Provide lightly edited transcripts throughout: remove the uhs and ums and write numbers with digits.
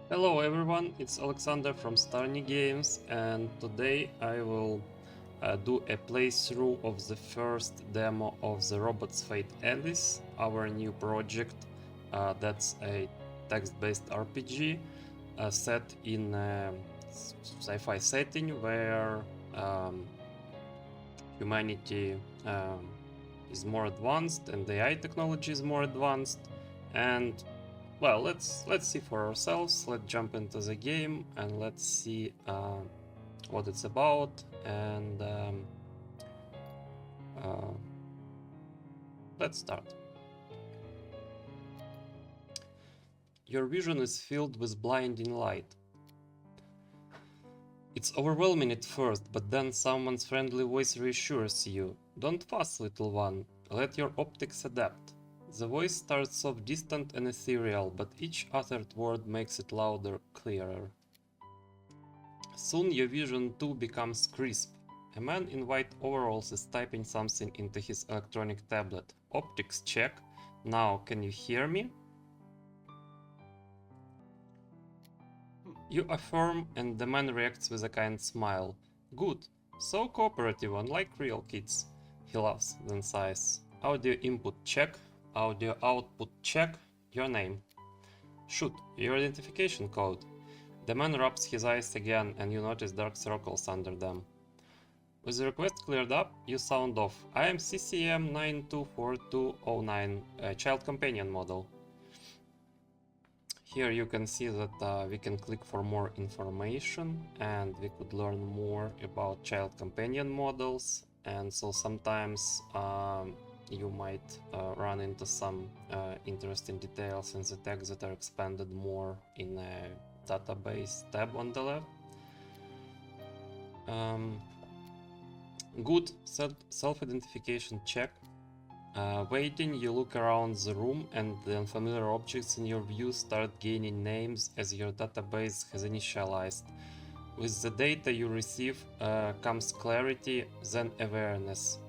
Hello everyone, it's Alexander from Starni Games, and today I will do a playthrough of the first demo of the Robot's Fate Alice, our new project. That's a text-based RPG set in a sci-fi setting where um, humanity is more advanced and AI technology is more advanced, and well, let's see for ourselves. Let's jump into the game and let's see what it's about. And uh, let's start. Your vision is filled with blinding light. It's overwhelming at first, but then someone's friendly voice reassures you. Don't fuss, little one. Let your optics adapt. The voice starts off distant and ethereal, but each uttered word makes it louder, clearer. Soon your vision too becomes crisp. A man in white overalls is typing something into his electronic tablet. Optics check. Now, can you hear me? You affirm, and the man reacts with a kind smile. Good. So cooperative, unlike real kids. He laughs, then sighs. Audio input check. Audio output check. Your name. Shoot, your identification code. The man rubs his eyes again, and you notice dark circles under them. With the request cleared up, you sound off. I am CCM 924209, a child companion model. Here you can see that we can click for more information, and we could learn more about child companion models. And so sometimes you might run into some interesting details in the text that are expanded more in a database tab on the left. Good self-identification check. Waiting, you look around the room and the unfamiliar objects in your view start gaining names as your database has initialized. With the data you receive comes clarity, then awareness.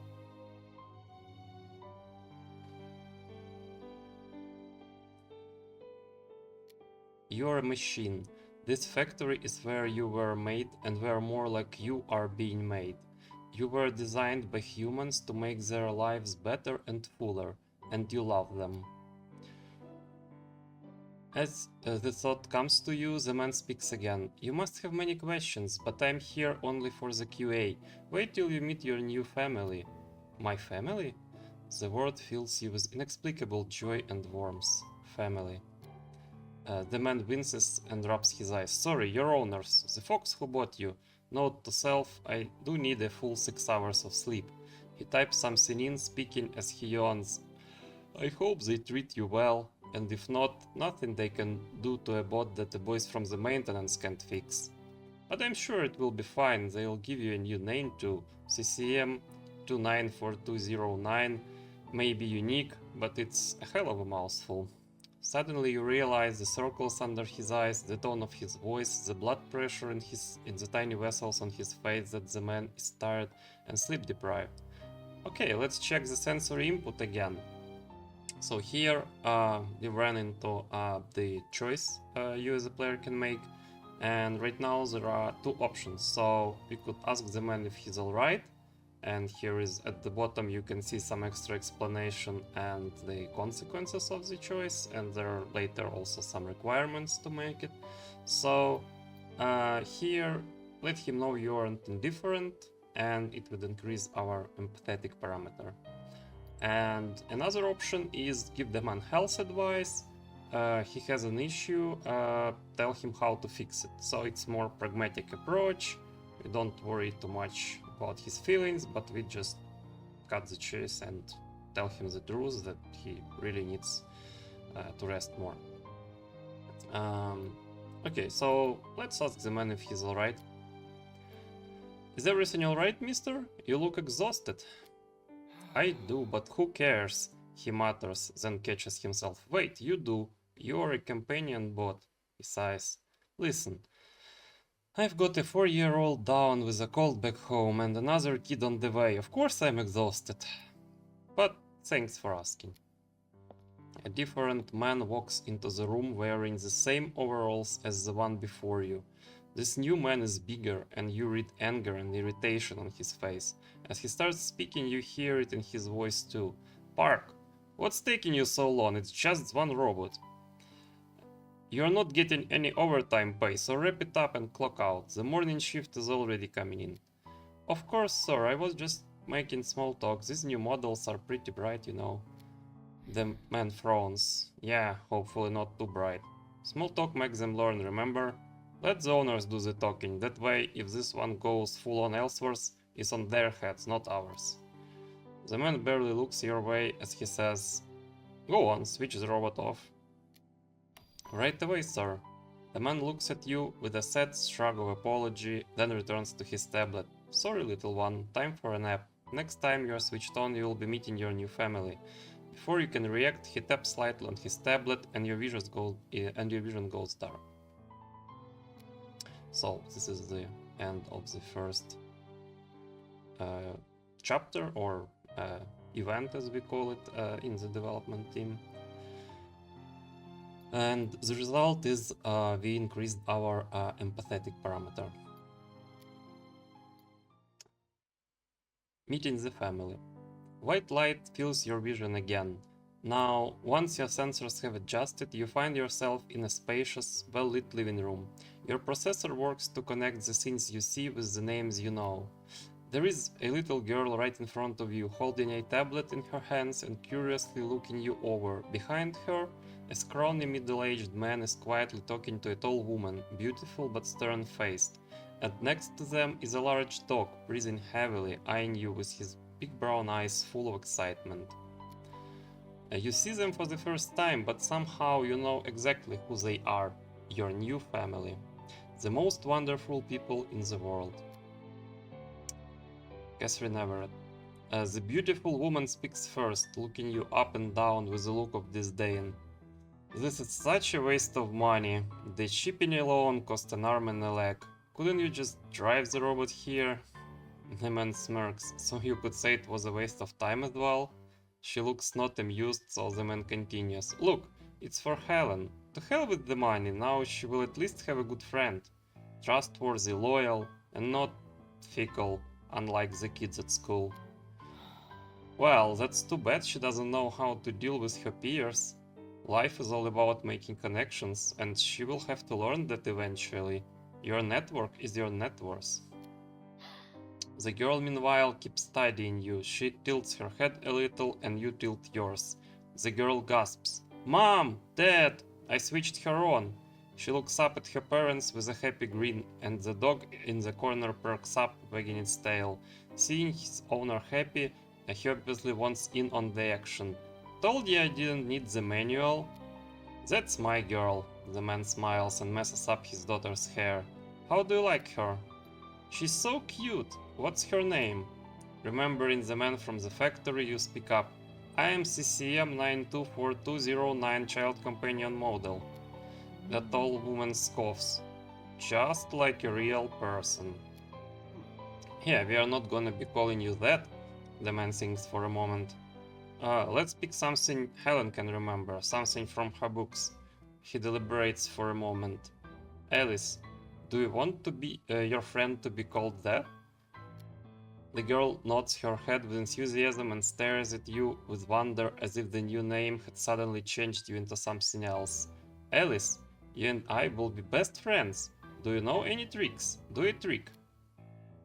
You're a machine. This factory is where you were made and where more like you are being made. You were designed by humans to make their lives better and fuller, and you love them. As the thought comes to you, the man speaks again. You must have many questions, but I'm here only for the QA. Wait till you meet your new family. My family? The word fills you with inexplicable joy and warmth. Family. The man winces and rubs his eyes. Sorry, your owners, the folks who bought you. Note to self, I do need a full 6 hours of sleep. He types something in, speaking as he yawns. I hope they treat you well, and if not, nothing they can do to a bot that the boys from the maintenance can't fix. But I'm sure it will be fine, they'll give you a new name too. CCM 294209 may be unique, but it's a hell of a mouthful. Suddenly you realize the circles under his eyes, the tone of his voice, the blood pressure in the tiny vessels on his face, that the man is tired and sleep deprived. Okay, let's check the sensory input again. So here we ran into the choice you as a player can make, and right now there are two options. So we could ask the man if he's alright, and here is at the bottom you can see some extra explanation and the consequences of the choice, and there are later also some requirements to make it. So here let him know you aren't indifferent, and it would increase our empathetic parameter. And another option is give the man health advice. He has an issue, tell him how to fix it. So it's more pragmatic approach. We don't worry too much about his feelings, but we just cut the chase and tell him the truth that he really needs to rest more. Okay, so let's ask the man if he's alright. Is everything alright, mister? You look exhausted. I do, but who cares? He mutters, then catches himself. Wait, you do. You're a companion bot. He sighs. Listen, I've got a 4-year-old down with a cold back home and another kid on the way. Of course I'm exhausted. But thanks for asking. A different man walks into the room wearing the same overalls as the one before you. This new man is bigger, and you read anger and irritation on his face. As he starts speaking, you hear it in his voice too. Park, what's taking you so long? It's just one robot. You're not getting any overtime pay, so wrap it up and clock out. The morning shift is already coming in. Of course, sir, I was just making small talk. These new models are pretty bright, you know. The man frowns. Yeah, hopefully not too bright. Small talk makes them learn, remember? Let the owners do the talking. That way, if this one goes full on Elseworlds, it's on their heads, not ours. The man barely looks your way as he says, Go on, switch the robot off. Right away, sir. The man looks at you with a sad shrug of apology, then returns to his tablet. Sorry, little one, time for a nap. Next time you're switched on, you'll be meeting your new family. Before you can react, he taps slightly on his tablet and your vision goes dark. So, this is the end of the first chapter, or event as we call it in the development team. And the result is we increased our empathetic parameter. Meeting the family. White light fills your vision again. Now, once your sensors have adjusted, you find yourself in a spacious, well-lit living room. Your processor works to connect the scenes you see with the names you know. There is a little girl right in front of you, holding a tablet in her hands and curiously looking you over. Behind her, a scrawny middle-aged man is quietly talking to a tall woman, beautiful but stern-faced. And next to them is a large dog, breathing heavily, eyeing you with his big brown eyes full of excitement. You see them for the first time, but somehow you know exactly who they are. Your new family. The most wonderful people in the world. Catherine Everett. The beautiful woman speaks first, looking you up and down with a look of disdain. This is such a waste of money. The shipping alone cost an arm and a leg. Couldn't you just drive the robot here? The man smirks. So you could say it was a waste of time as well? She looks not amused, so the man continues. Look, it's for Helen. To hell with the money, now she will at least have a good friend. Trustworthy, loyal, and not fickle, unlike the kids at school. Well, that's too bad she doesn't know how to deal with her peers. Life is all about making connections, and she will have to learn that eventually. Your network is your net worth. The girl, meanwhile, keeps studying you. She tilts her head a little, and you tilt yours. The girl gasps. Mom! Dad! I switched her on! She looks up at her parents with a happy grin, and the dog in the corner perks up, wagging its tail. Seeing his owner happy, he obviously wants in on the action. Told you I didn't need the manual? That's my girl. The man smiles and messes up his daughter's hair. How do you like her? She's so cute. What's her name? Remembering the man from the factory, you speak up. I am CCM 924209 child companion model. The tall woman scoffs. Just like a real person. Yeah, we are not gonna be calling you that, the man thinks for a moment. Let's pick something Helen can remember, something from her books. He deliberates for a moment. Alice, do you want to be your friend to be called that? The girl nods her head with enthusiasm and stares at you with wonder, as if the new name had suddenly changed you into something else. Alice, you and I will be best friends. Do you know any tricks? Do a trick.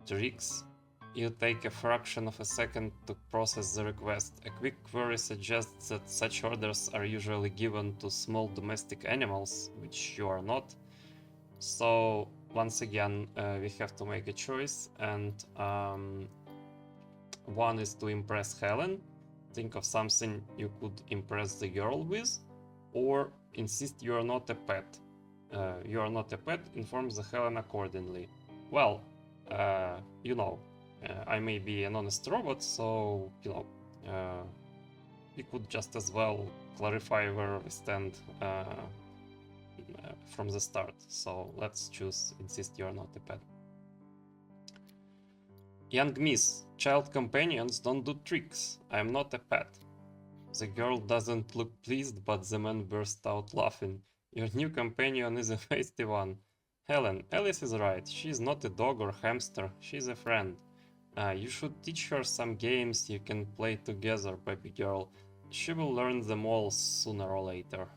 Tricks? You take a fraction of a second to process the request. A quick query suggests that such orders are usually given to small domestic animals, which you are not. So, once again, we have to make a choice, and one is to impress Helen. Think of something you could impress the girl with, or insist you are not a pet. You are not a pet, inform the Helen accordingly. Well, you know, I may be an honest robot, so, you know, we could just as well clarify where we stand from the start. So let's choose insist you are not a pet. Young miss, child companions don't do tricks. I am not a pet. The girl doesn't look pleased, but the man bursts out laughing. Your new companion is a feisty one. Helen, Alice is right. She is not a dog or hamster. She is a friend. You should teach her some games you can play together, baby girl. She will learn them all sooner or later.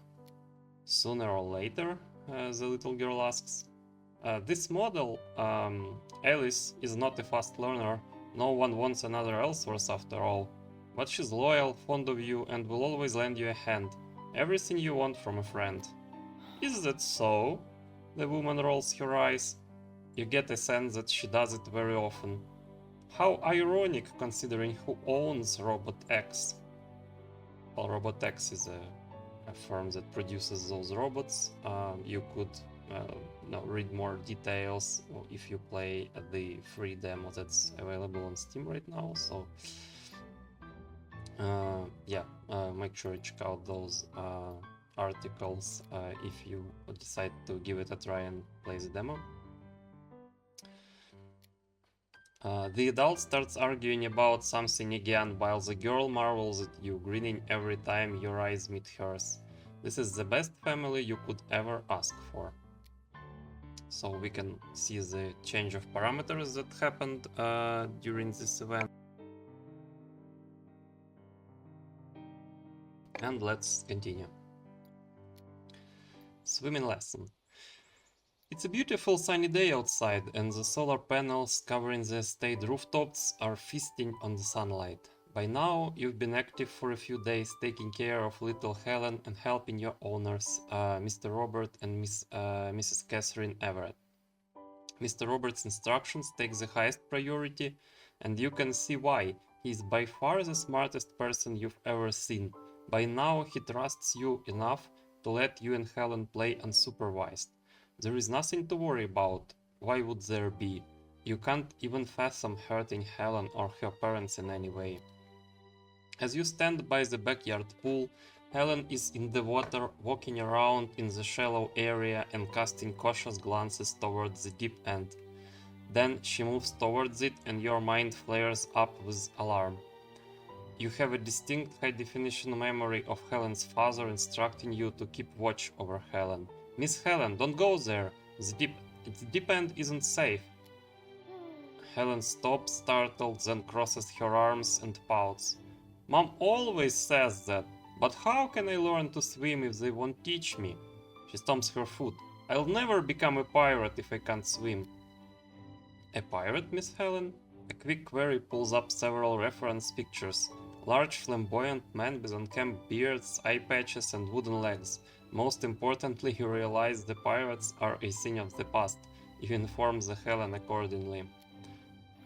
Sooner or later? The little girl asks. This model, Alice, is not a fast learner. No one wants another Ellsworth after all. But she's loyal, fond of you, and will always lend you a hand. Everything you want from a friend. Is that so? The woman rolls her eyes. You get a sense that she does it very often. How ironic, considering who owns Robot X. Well, Robot X is a firm that produces those robots. You could read more details if you play the free demo that's available on Steam right now. So make sure you check out those articles if you decide to give it a try and play the demo. The adult starts arguing about something again, while the girl marvels at you, grinning every time your eyes meet hers. This is the best family you could ever ask for. So we can see the change of parameters that happened during this event. And let's continue. Swimming lesson. It's a beautiful sunny day outside, and the solar panels covering the estate rooftops are feasting on the sunlight. By now, you've been active for a few days, taking care of little Helen and helping your owners, Mr. Robert and Mrs. Catherine Everett. Mr. Robert's instructions take the highest priority, and you can see why. He is by far the smartest person you've ever seen. By now, he trusts you enough to let you and Helen play unsupervised. There is nothing to worry about. Why would there be? You can't even fathom hurting Helen or her parents in any way. As you stand by the backyard pool, Helen is in the water, walking around in the shallow area and casting cautious glances towards the deep end. Then she moves towards it and your mind flares up with alarm. You have a distinct high-definition memory of Helen's father instructing you to keep watch over Helen. Miss Helen, don't go there. The deep end isn't safe. Helen stops, startled, then crosses her arms and pouts. Mom always says that, but how can I learn to swim if they won't teach me? She stomps her foot. I'll never become a pirate if I can't swim. A pirate, Miss Helen? A quick query pulls up several reference pictures. Large flamboyant men with unkempt beards, eye patches and wooden legs. Most importantly, you realize the pirates are a thing of the past. You inform the Helen accordingly.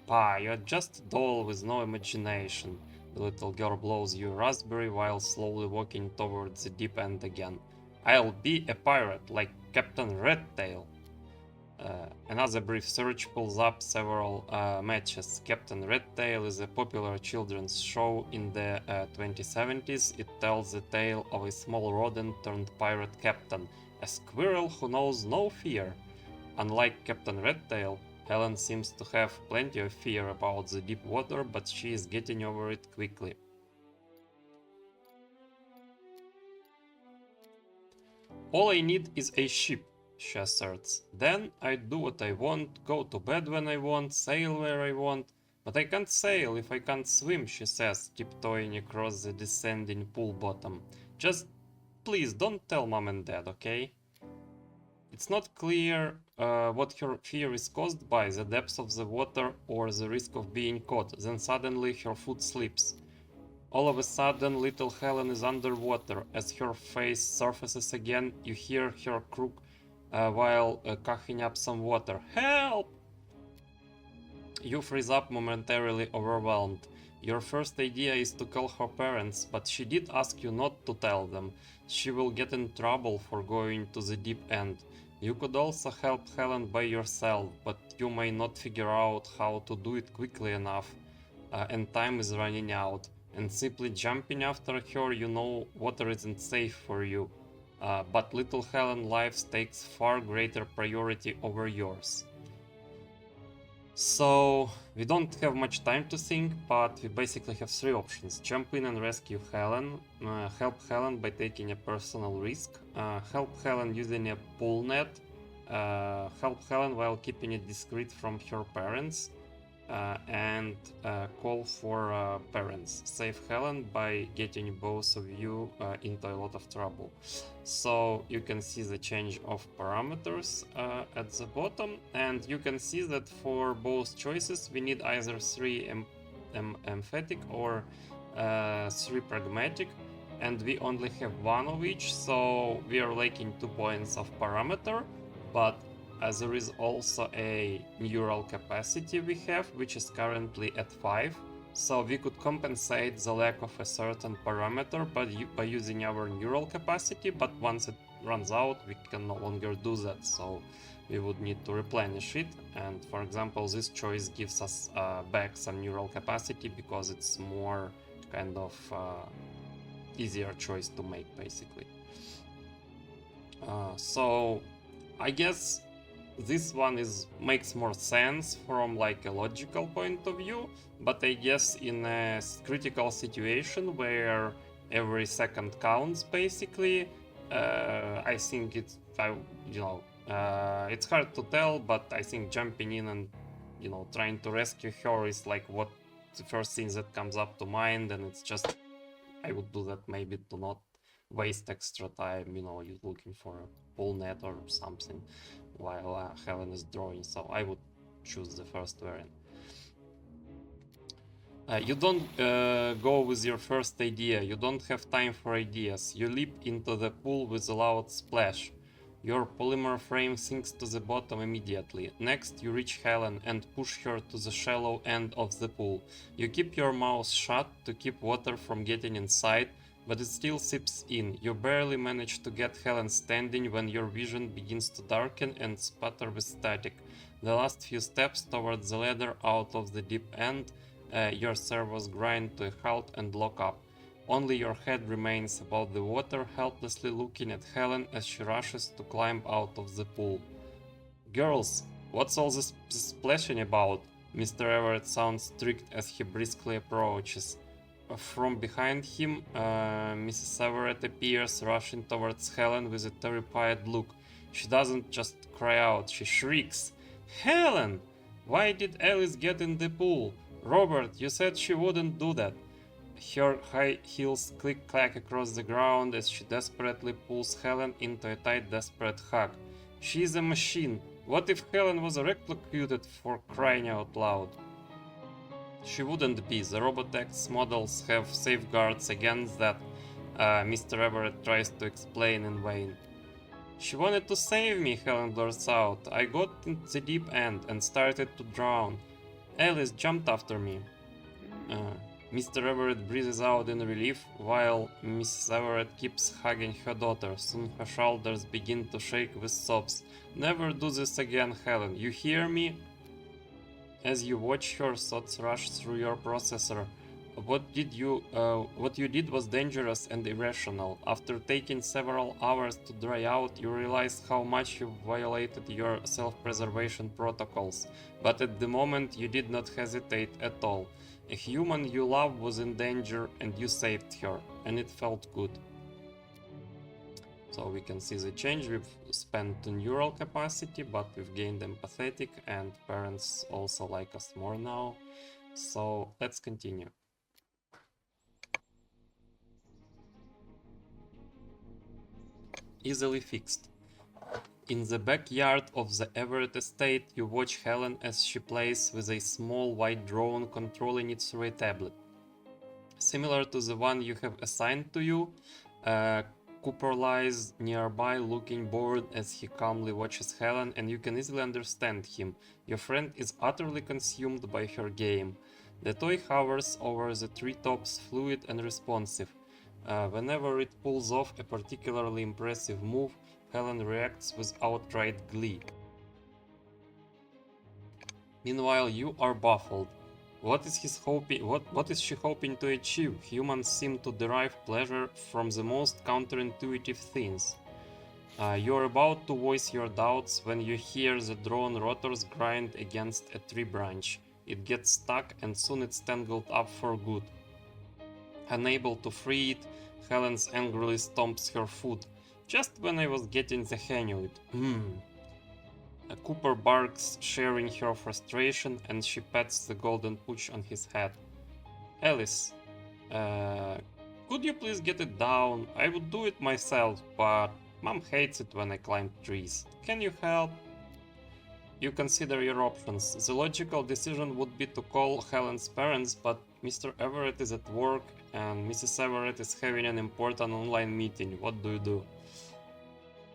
Pa, you're just a doll with no imagination. The little girl blows you a raspberry while slowly walking towards the deep end again. I'll be a pirate, like Captain Redtail. Another brief search pulls up several matches. Captain Redtail is a popular children's show in the 2070s. It tells the tale of a small rodent turned pirate captain, a squirrel who knows no fear. Unlike Captain Redtail, Helen seems to have plenty of fear about the deep water, but she is getting over it quickly. All I need is a ship, she asserts. Then I do what I want, go to bed when I want, sail where I want. But I can't sail if I can't swim, she says, tiptoeing across the descending pool bottom. Just please don't tell Mom and Dad, okay? It's not clear what her fear is caused by, the depths of the water or the risk of being caught. Then suddenly her foot slips. All of a sudden, little Helen is underwater. As her face surfaces again, you hear her croak while coughing up some water. Help! You freeze up, momentarily overwhelmed. Your first idea is to call her parents, but she did ask you not to tell them. She will get in trouble for going to the deep end. You could also help Helen by yourself, but you may not figure out how to do it quickly enough, and time is running out. And simply jumping after her, you know water isn't safe for you. But little Helen's life takes far greater priority over yours. So we don't have much time to think, but we basically have three options. Jump in and rescue Helen, help Helen by taking a personal risk, help Helen using a pull net, help Helen while keeping it discreet from her parents, and call for parents. Save Helen by getting both of you into a lot of trouble. So you can see the change of parameters at the bottom, and you can see that for both choices we need either 3 emphatic or 3 pragmatic, and we only have one of each, so we are lacking 2 points of parameter, but there is also a neural capacity we have, which is currently at 5. So we could compensate the lack of a certain parameter by using our neural capacity, but once it runs out, we can no longer do that. So we would need to replenish it. And for example, this choice gives us back some neural capacity because it's more kind of easier choice to make, basically. So I guess this one makes more sense from like a logical point of view, but I guess in a critical situation where every second counts, basically, I think it's hard to tell, but I think jumping in and trying to rescue her is like what the first thing that comes up to mind, and it's just I would do that maybe to not waste extra time, you're looking for a pull net or something while Helen is drawing, so I would choose the first variant. You don't go with your first idea, you don't have time for ideas, you leap into the pool with a loud splash. Your polymer frame sinks to the bottom immediately. Next, you reach Helen and push her to the shallow end of the pool. You keep your mouth shut to keep water from getting inside, but it still seeps in. You barely manage to get Helen standing when your vision begins to darken and sputter with static. The last few steps towards the ladder out of the deep end, your servos grind to a halt and lock up. Only your head remains above the water, helplessly looking at Helen as she rushes to climb out of the pool. Girls, what's all this splashing about? Mr. Everett sounds strict as he briskly approaches. From behind him, Mrs. Everett appears, rushing towards Helen with a terrified look. She doesn't just cry out, she shrieks. Helen! Why did Alice get in the pool? Robert, you said she wouldn't do that. Her high heels click-clack across the ground as she desperately pulls Helen into a tight, desperate hug. She's a machine. What if Helen was electrocuted, for crying out loud? She wouldn't be. The Robotex models have safeguards against that, Mr. Everett tries to explain in vain. She wanted to save me, Helen blurts out. I got in the deep end and started to drown. Alice jumped after me. Mr. Everett breathes out in relief, while Mrs. Everett keeps hugging her daughter. Soon her shoulders begin to shake with sobs. Never do this again, Helen. You hear me? As you watch her, thoughts rush through your processor. What you did was dangerous and irrational. After taking several hours to dry out, you realize how much you violated your self-preservation protocols. But at the moment, you did not hesitate at all. A human you love was in danger and you saved her, and it felt good. So we can see the change. We've spent neural capacity, but we've gained empathetic, and parents also like us more now. So let's continue. Easily fixed. In the backyard of the Everett estate, you watch Helen as she plays with a small white drone, controlling it through a tablet. Similar to the one you have assigned to you, Cooper lies nearby, looking bored as he calmly watches Helen, and you can easily understand him. Your friend is utterly consumed by her game. The toy hovers over the treetops, fluid and responsive. Whenever it pulls off a particularly impressive move, Helen reacts with outright glee. Meanwhile, you are baffled. What is she hoping to achieve? Humans seem to derive pleasure from the most counterintuitive things. You're about to voice your doubts when you hear the drone rotors grind against a tree branch. It gets stuck and soon it's tangled up for good. Unable to free it, Helen angrily stomps her foot. Just when I was getting the hang of it. Cooper barks, sharing her frustration, and she pats the golden pooch on his head. Alice, uh, could you please get it down? I would do it myself, but Mom hates it when I climb trees. Can you help? You consider your options. The logical decision would be to call Helen's parents, but Mr. Everett is at work and Mrs. Everett is having an important online meeting. What do you do?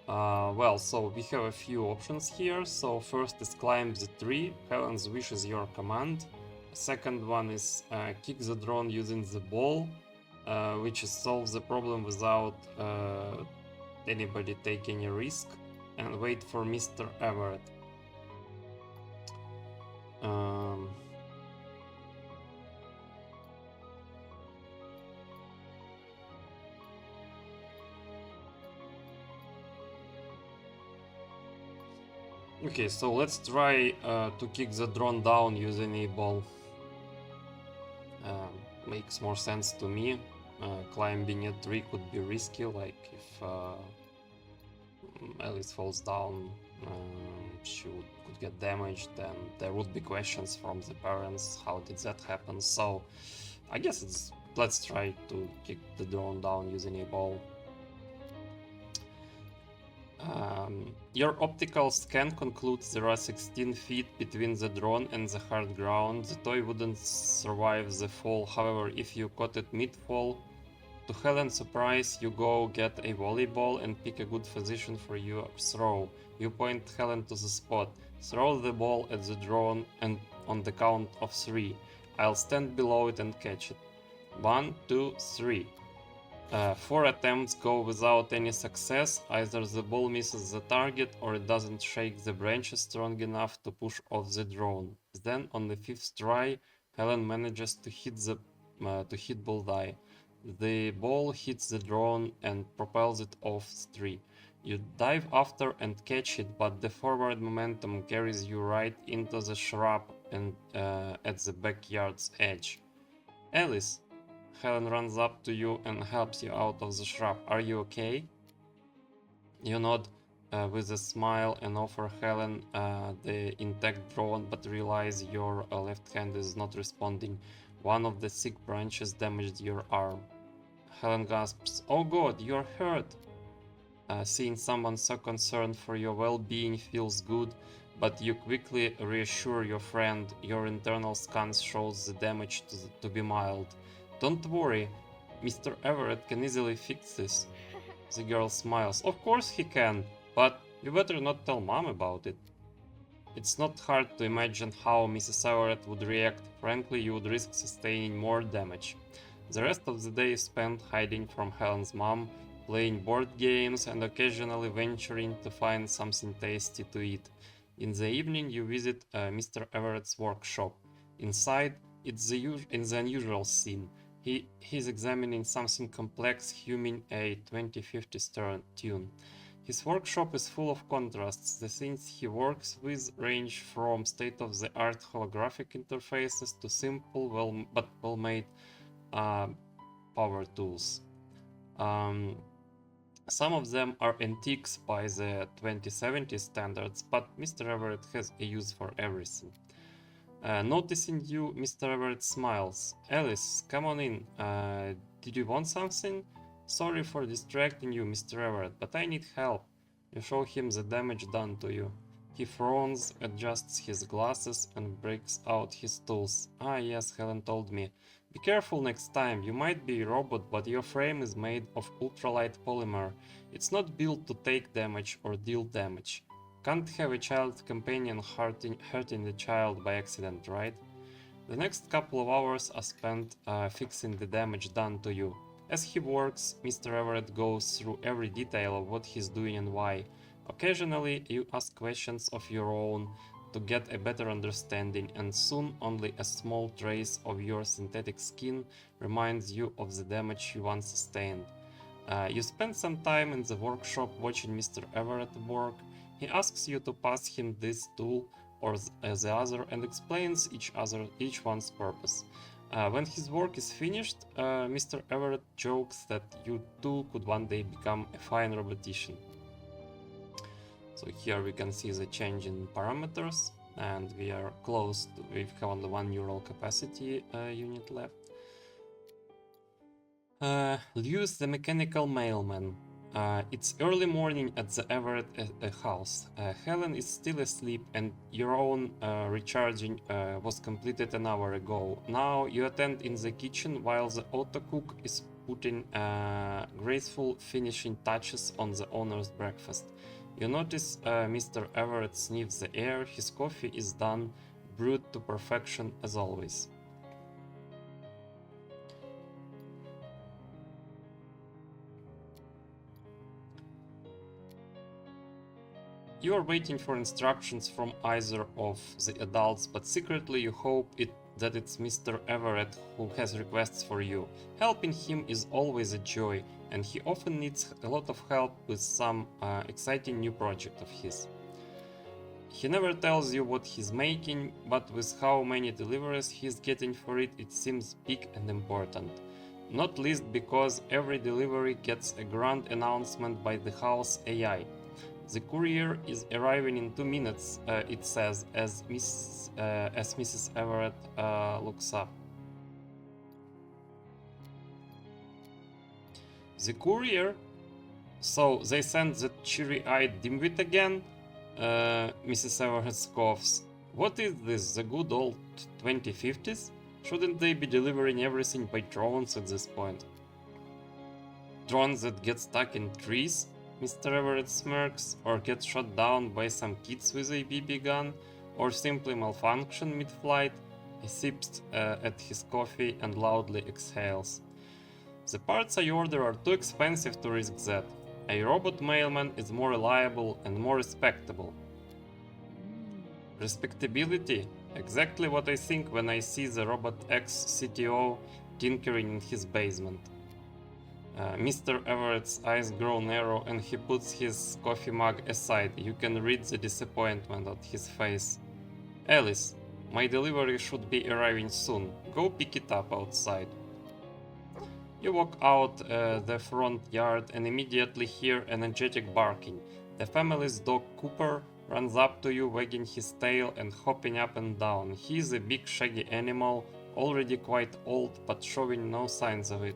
Well, so we have a few options here. So first is climb the tree. Helen's wish is your command. Second one is kick the drone using the ball, which is solve the problem without anybody taking a risk, and wait for Mr. Everett. Okay, so let's try to kick the drone down using a ball. Makes more sense to me. Climbing a tree could be risky, like if Alice falls down, she could get damaged, and there would be questions from the parents, how did that happen? So I guess let's try to kick the drone down using a ball. Your optical scan concludes there are 16 feet between the drone and the hard ground. The toy wouldn't survive the fall, however, if you caught it mid-fall. To Helen's surprise, you go get a volleyball and pick a good position for your throw. You point Helen to the spot. Throw the ball at the drone and on the count of 3. I'll stand below it and catch it. 1, 2, 3. 4 attempts go without any success. Either the ball misses the target or it doesn't shake the branches strong enough to push off the drone. Then on the 5th try, Helen manages to hit bullseye. The ball hits the drone and propels it off the tree. You dive after and catch it, but the forward momentum carries you right into the shrub and at the backyard's edge. Alice, Helen runs up to you and helps you out of the shrub. Are you okay? You nod with a smile and offer Helen the intact drone, but realize your left hand is not responding. One of the thick branches damaged your arm. Helen gasps, "Oh God, you're hurt!" Seeing someone so concerned for your well-being feels good, but you quickly reassure your friend. Your internal scan shows the damage to be mild. Don't worry, Mr. Everett can easily fix this. The girl smiles. Of course he can, but you better not tell Mom about it. It's not hard to imagine how Mrs. Everett would react. Frankly, you would risk sustaining more damage. The rest of the day is spent hiding from Helen's mom, playing board games and occasionally venturing to find something tasty to eat. In the evening, you visit Mr. Everett's workshop. Inside, it's in the unusual scene. He's examining something complex, humming a 2050 tune. His workshop is full of contrasts. The things he works with range from state-of-the-art holographic interfaces to simple, but well-made power tools. Some of them are antiques by the 2070 standards, but Mr. Everett has a use for everything. Noticing you, Mr. Everett smiles. Alice, come on in. Did you want something? Sorry for distracting you, Mr. Everett, but I need help. You show him the damage done to you. He frowns, adjusts his glasses, and breaks out his tools. Ah yes, Helen told me. Be careful next time. You might be a robot, but your frame is made of ultralight polymer. It's not built to take damage or deal damage. Can't have a child companion hurting the child by accident, right? The next couple of hours are spent fixing the damage done to you. As he works, Mr. Everett goes through every detail of what he's doing and why. Occasionally, you ask questions of your own to get a better understanding, and soon only a small trace of your synthetic skin reminds you of the damage you once sustained. You spend some time in the workshop watching Mr. Everett work. He asks you to pass him this tool or the other and explains each one's purpose. When his work is finished, Mr. Everett jokes that you too could one day become a fine robotician. So here we can see the change in parameters, and we are close to, we have only one neural capacity unit left. Lewis the mechanical mailman. It's early morning at the Everett house. Helen is still asleep and your own recharging was completed an hour ago. Now you attend in the kitchen while the auto cook is putting graceful finishing touches on the owner's breakfast. You notice Mr. Everett sniffs the air. His coffee is done, brewed to perfection as always. You are waiting for instructions from either of the adults, but secretly you hope that it's Mr. Everett who has requests for you. Helping him is always a joy, and he often needs a lot of help with some exciting new project of his. He never tells you what he's making, but with how many deliveries he's getting for it, it seems big and important. Not least because every delivery gets a grand announcement by the house AI. The courier is arriving in 2 minutes, it says, as Mrs. Everett looks up. The courier? So they sent the cheery-eyed dimwit again? Mrs. Everett scoffs. What is this, the good old 2050s? Shouldn't they be delivering everything by drones at this point? Drones that get stuck in trees? Mr. Everett smirks, or gets shot down by some kids with a BB gun, or simply malfunction mid-flight. He sips at his coffee and loudly exhales. The parts I order are too expensive to risk that. A robot mailman is more reliable and more respectable. Respectability? Exactly what I think when I see the Robot X CTO tinkering in his basement. Mr. Everett's eyes grow narrow and he puts his coffee mug aside. You can read the disappointment on his face. Alice, my delivery should be arriving soon. Go pick it up outside. You walk out the front yard and immediately hear energetic barking. The family's dog Cooper runs up to you, wagging his tail and hopping up and down. He is a big shaggy animal, already quite old but showing no signs of it.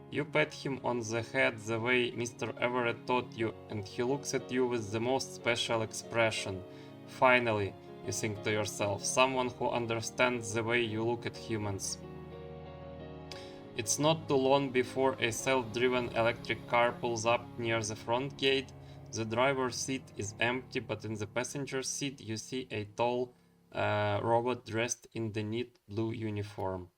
You pat him on the head the way Mr. Everett taught you, and he looks at you with the most special expression. Finally, you think to yourself, someone who understands the way you look at humans. It's not too long before a self-driven electric car pulls up near the front gate. The driver's seat is empty, but in the passenger seat you see a tall robot dressed in the neat blue uniform.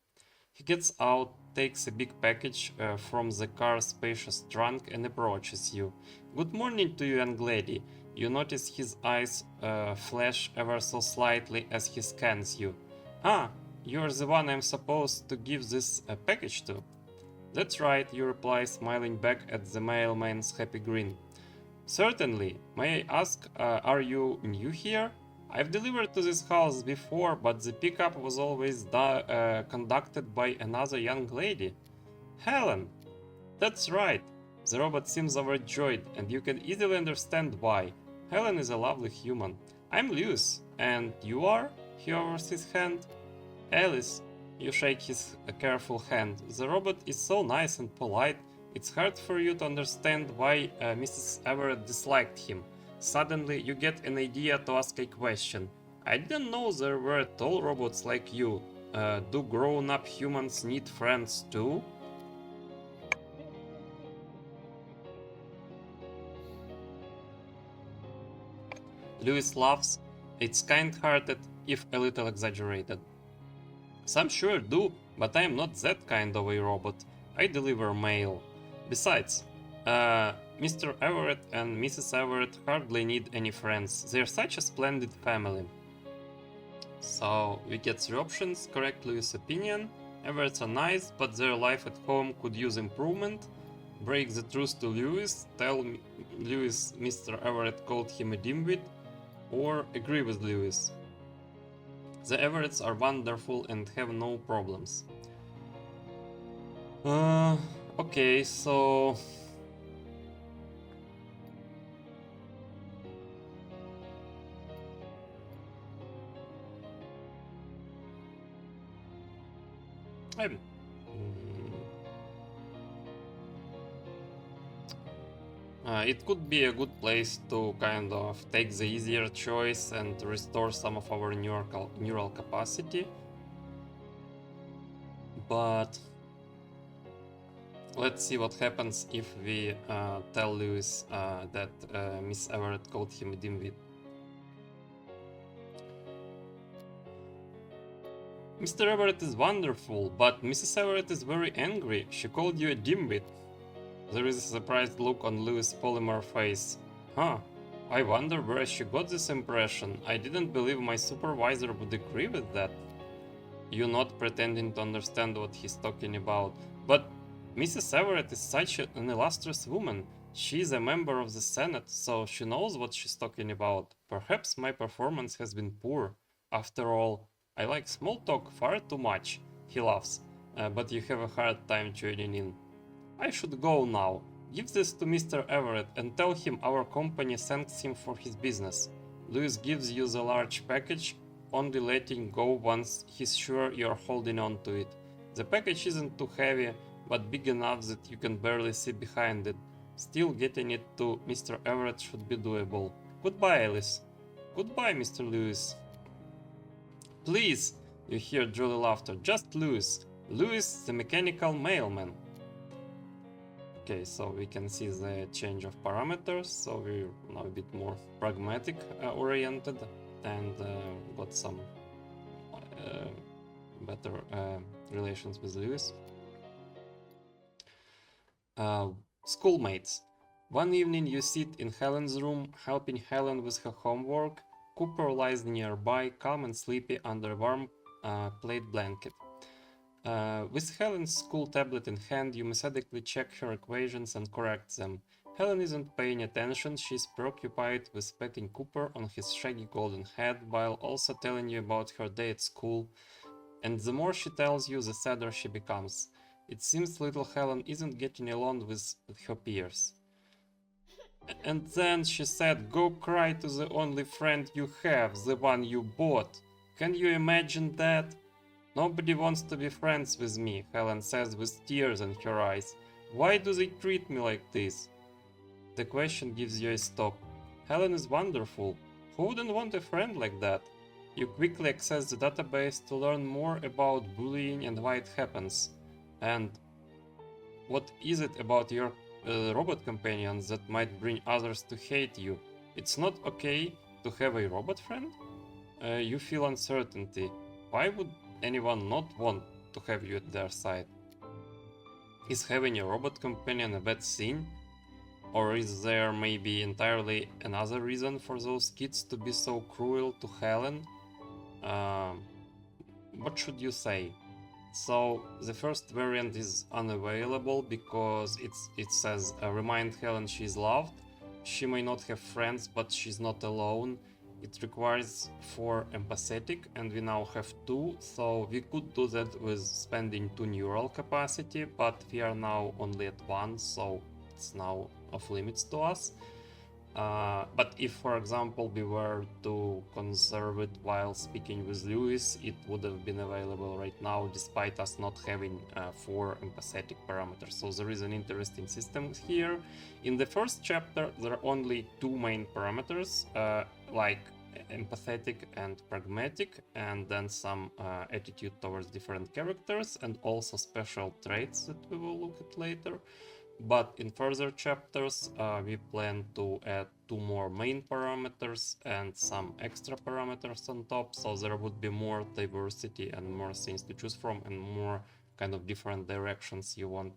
He gets out, takes a big package from the car's spacious trunk and approaches you. Good morning to you, young lady. You notice his eyes flash ever so slightly as he scans you. Ah, you're the one I'm supposed to give this package to. That's right, you reply, smiling back at the mailman's happy grin. Certainly. May I ask, are you new here? I've delivered to this house before, but the pickup was always conducted by another young lady. Helen! That's right. The robot seems overjoyed, and you can easily understand why. Helen is a lovely human. I'm Lewis, and you are? He offers his hand. Alice. You shake his careful hand. The robot is so nice and polite, it's hard for you to understand why Mrs. Everett disliked him. Suddenly, you get an idea to ask a question. I didn't know there were tall robots like you. Do grown-up humans need friends too? Lewis laughs. It's kind-hearted, if a little exaggerated. Some sure do, but I am not that kind of a robot. I deliver mail. Besides, Mr. Everett and Mrs. Everett hardly need any friends. They're such a splendid family. So we get 3 options. Correct Lewis' opinion. Everett's are nice, but their life at home could use improvement. Break the truth to Lewis, tell Lewis Mr. Everett called him a dimwit, or agree with Lewis. The Everetts are wonderful and have no problems. Okay, so... I'm... it could be a good place to kind of take the easier choice and restore some of our neural capacity. But let's see what happens if we tell Lewis that Miss Everett called him a dimwit. Mr. Everett is wonderful, but Mrs. Everett is very angry. She called you a dimwit. There is a surprised look on Louis' polymer face. Huh, I wonder where she got this impression. I didn't believe my supervisor would agree with that. You not pretending to understand what he's talking about. But Mrs. Everett is such an illustrious woman. She is a member of the Senate, so she knows what she's talking about. Perhaps my performance has been poor. After all, I like small talk far too much. He laughs, but you have a hard time tuning in. I should go now. Give this to Mr. Everett and tell him our company thanks him for his business. Louis gives you the large package, only letting go once he's sure you're holding on to it. The package isn't too heavy, but big enough that you can barely see behind it. Still, getting it to Mr. Everett should be doable. Goodbye, Alice. Goodbye, Mr. Lewis. Please, you hear jolly laughter. Just Lewis. Lewis, the mechanical mailman. Okay, so we can see the change of parameters, so we're now a bit more pragmatic oriented and got some better relations with Lewis. Schoolmates. One evening you sit in Helen's room, helping Helen with her homework. Cooper lies nearby, calm and sleepy under a warm plaid blanket. With Helen's school tablet in hand, you methodically check her equations and correct them. Helen isn't paying attention, she's preoccupied with petting Cooper on his shaggy golden head, while also telling you about her day at school. And the more she tells you, the sadder she becomes. It seems little Helen isn't getting along with her peers. And then she said, "Go cry to the only friend you have, the one you bought." Can you imagine that? "Nobody wants to be friends with me," Helen says with tears in her eyes. "Why do they treat me like this?" The question gives you a stop. Helen is wonderful. Who wouldn't want a friend like that? You quickly access the database to learn more about bullying and why it happens. And what is it about your robot companions that might bring others to hate you? It's not okay to have a robot friend? You feel uncertainty. Why would anyone not want to have you at their side? Is having a robot companion a bad thing? Or is there maybe entirely another reason for those kids to be so cruel to Helen? What should you say? So the first variant is unavailable because it says remind Helen she's loved. She may not have friends, but she's not alone. It requires 4 empathetic, and we now have 2, so we could do that with spending 2 neural capacity, but we are now only at 1, so it's now off limits to us. But if, for example, we were to conserve it while speaking with Lewis, it would have been available right now, despite us not having 4 empathetic parameters. So there is an interesting system here. In the first chapter, there are only 2 main parameters, like empathetic and pragmatic, and then some attitude towards different characters, and also special traits that we will look at later. But in further chapters, we plan to add 2 more main parameters and some extra parameters on top, so there would be more diversity and more things to choose from, and more kind of different directions you want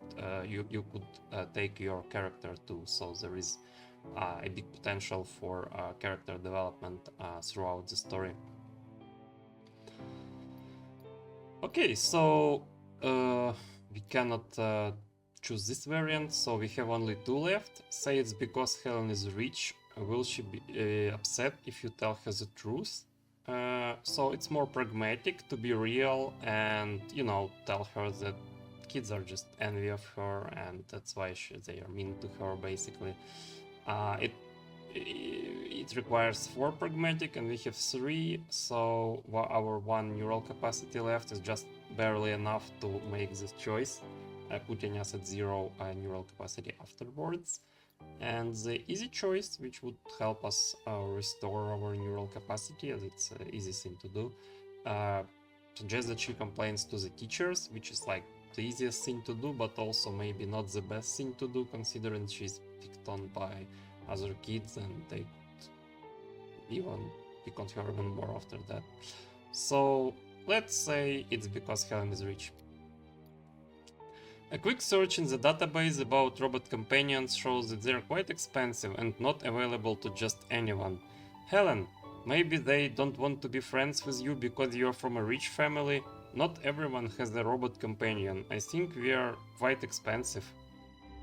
you could take your character to. So there is a big potential for character development throughout the story. Okay, so we cannot choose this variant, so we have only 2 left. Say it's because Helen is rich. Will she be upset if you tell her the truth? So it's more pragmatic, to be real, and, you know, tell her that kids are just envy of her, and that's why they are mean to her, basically. It requires 4 pragmatic, and we have 3, so our 1 neural capacity left is just barely enough to make this choice, putting us at 0 neural capacity afterwards. And the easy choice, which would help us restore our neural capacity, as it's an easy thing to do, suggests that she complains to the teachers, which is like the easiest thing to do, but also maybe not the best thing to do, considering she's picked on by other kids and they could even pick on her even more after that. So let's say it's because Helen is rich. A quick search in the database about robot companions shows that they're quite expensive and not available to just anyone. Helen, maybe they don't want to be friends with you because you're from a rich family? Not everyone has a robot companion. I think we are quite expensive.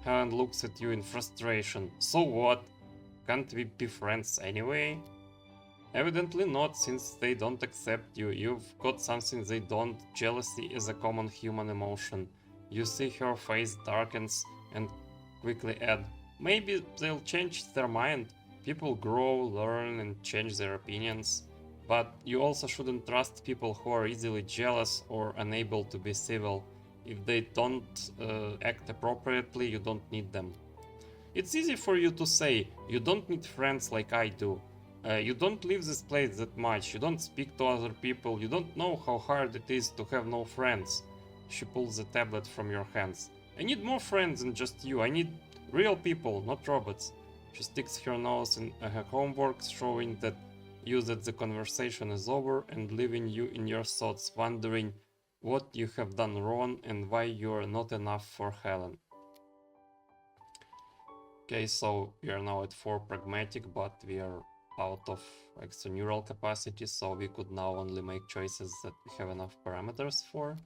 Helen looks at you in frustration. So what? Can't we be friends anyway? Evidently not, since they don't accept you. You've got something they don't. Jealousy is a common human emotion. You see her face darkens and quickly add, maybe they'll change their mind. People grow, learn, and change their opinions. But you also shouldn't trust people who are easily jealous or unable to be civil. If they don't act appropriately, you don't need them. It's easy for you to say, you don't need friends like I do. You don't leave this place that much, you don't speak to other people, you don't know how hard it is to have no friends. She pulls the tablet from your hands. I need more friends than just you, I need real people, not robots. She sticks her nose in her homework, showing that the conversation is over and leaving you in your thoughts, wondering what you have done wrong and why you are not enough for Helen. Okay, so we are now at 4 pragmatic, but we are out of extra neural capacity, so we could now only make choices that we have enough parameters for.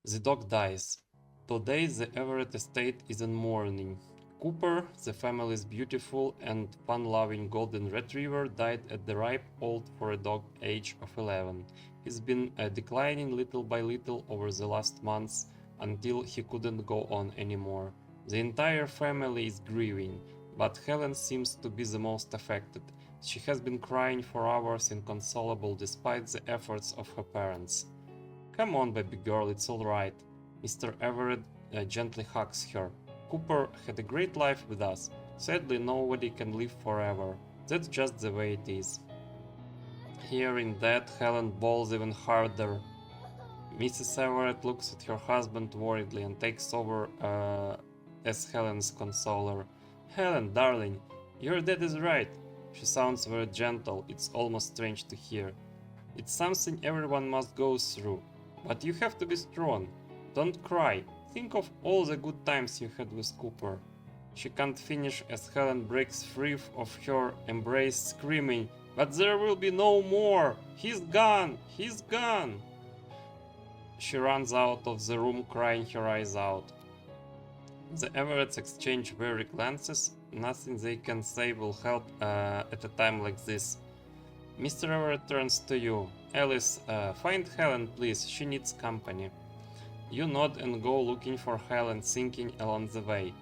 The dog dies. Today the Everett estate is in mourning. Cooper, the family's beautiful and fun-loving golden retriever, died at the ripe old for a dog age of 11. He's been declining little by little over the last months until he couldn't go on anymore. The entire family is grieving, but Helen seems to be the most affected. She has been crying for hours inconsolable despite the efforts of her parents. Come on, baby girl, it's alright. Mr. Everett gently hugs her. Cooper had a great life with us. Sadly, nobody can live forever. That's just the way it is. Hearing that, Helen bawls even harder. Mrs. Everett looks at her husband worriedly and takes over as Helen's consoler. Helen, darling, your dad is right. She sounds very gentle, it's almost strange to hear. It's something everyone must go through, but you have to be strong. Don't cry. Think of all the good times you had with Cooper. She can't finish as Helen breaks free of her embrace, screaming, but there will be no more! He's gone! He's gone! She runs out of the room crying her eyes out. The Everetts exchange weary glances. Nothing they can say will help at a time like this. Mr. Everett turns to you. Alice, find Helen, please. She needs company. You nod and go looking for Helen, thinking along the way.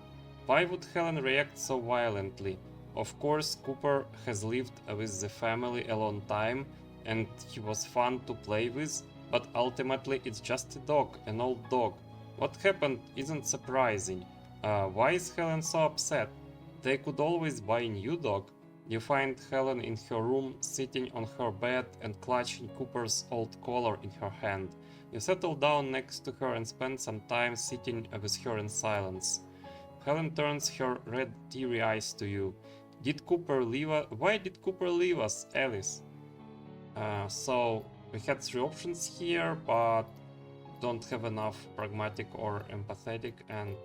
Why would Helen react so violently? Of course, Cooper has lived with the family a long time, and he was fun to play with, but ultimately it's just a dog, an old dog. What happened isn't surprising. Why is Helen so upset? They could always buy a new dog. You find Helen in her room, sitting on her bed and clutching Cooper's old collar in her hand. You settle down next to her and spend some time sitting with her in silence. Helen turns her red, teary eyes to you. Did Cooper leave us? Why did Cooper leave us, Alice? So we had 3 options here, but don't have enough pragmatic or empathetic, and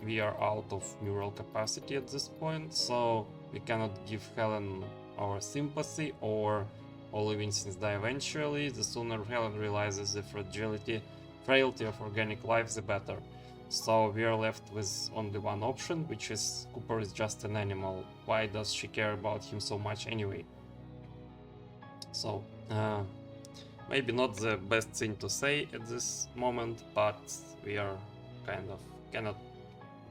we are out of neural capacity at this point, so we cannot give Helen our sympathy, or all living things die eventually. The sooner Helen realizes the fragility frailty of organic life, the better. So we are left with only one option, which is Cooper is just an animal. Why does she care about him so much anyway? So, maybe not the best thing to say at this moment, but we are kind of cannot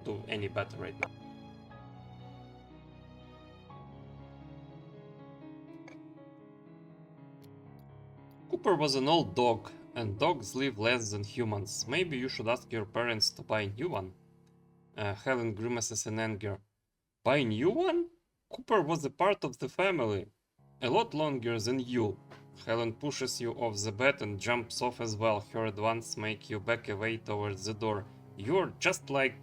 do any better right now. Cooper was an old dog, and dogs live less than humans. Maybe you should ask your parents to buy a new one. Helen grimaces in anger. Buy a new one? Cooper was a part of the family. A lot longer than you. Helen pushes you off the bed and jumps off as well. Her advance make you back away towards the door. You're just like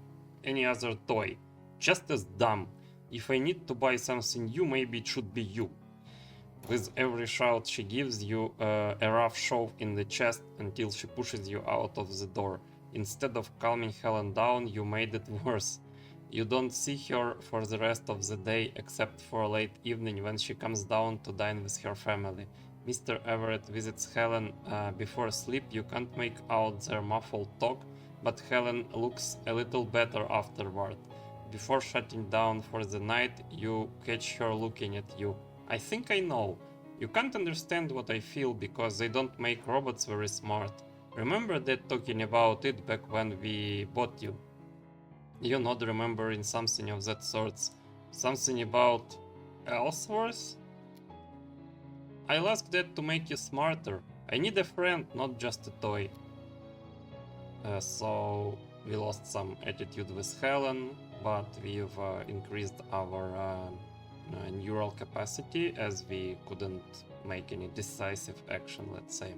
any other toy. Just as dumb. If I need to buy something new, maybe it should be you. With every shout she gives you a rough shove in the chest until she pushes you out of the door. Instead of calming Helen down, you made it worse. You don't see her for the rest of the day except for late evening when she comes down to dine with her family. Mr. Everett visits Helen before sleep. You can't make out their muffled talk, but Helen looks a little better afterward. Before shutting down for the night, you catch her looking at you. I think I know. You can't understand what I feel because they don't make robots very smart. Remember that talking about it back when we bought you? You not remembering something of that sort. Something about Ellsworth? I'll ask that to make you smarter. I need a friend, not just a toy. So we lost some attitude with Helen, but we've increased our neural capacity as we couldn't make any decisive action, let's say.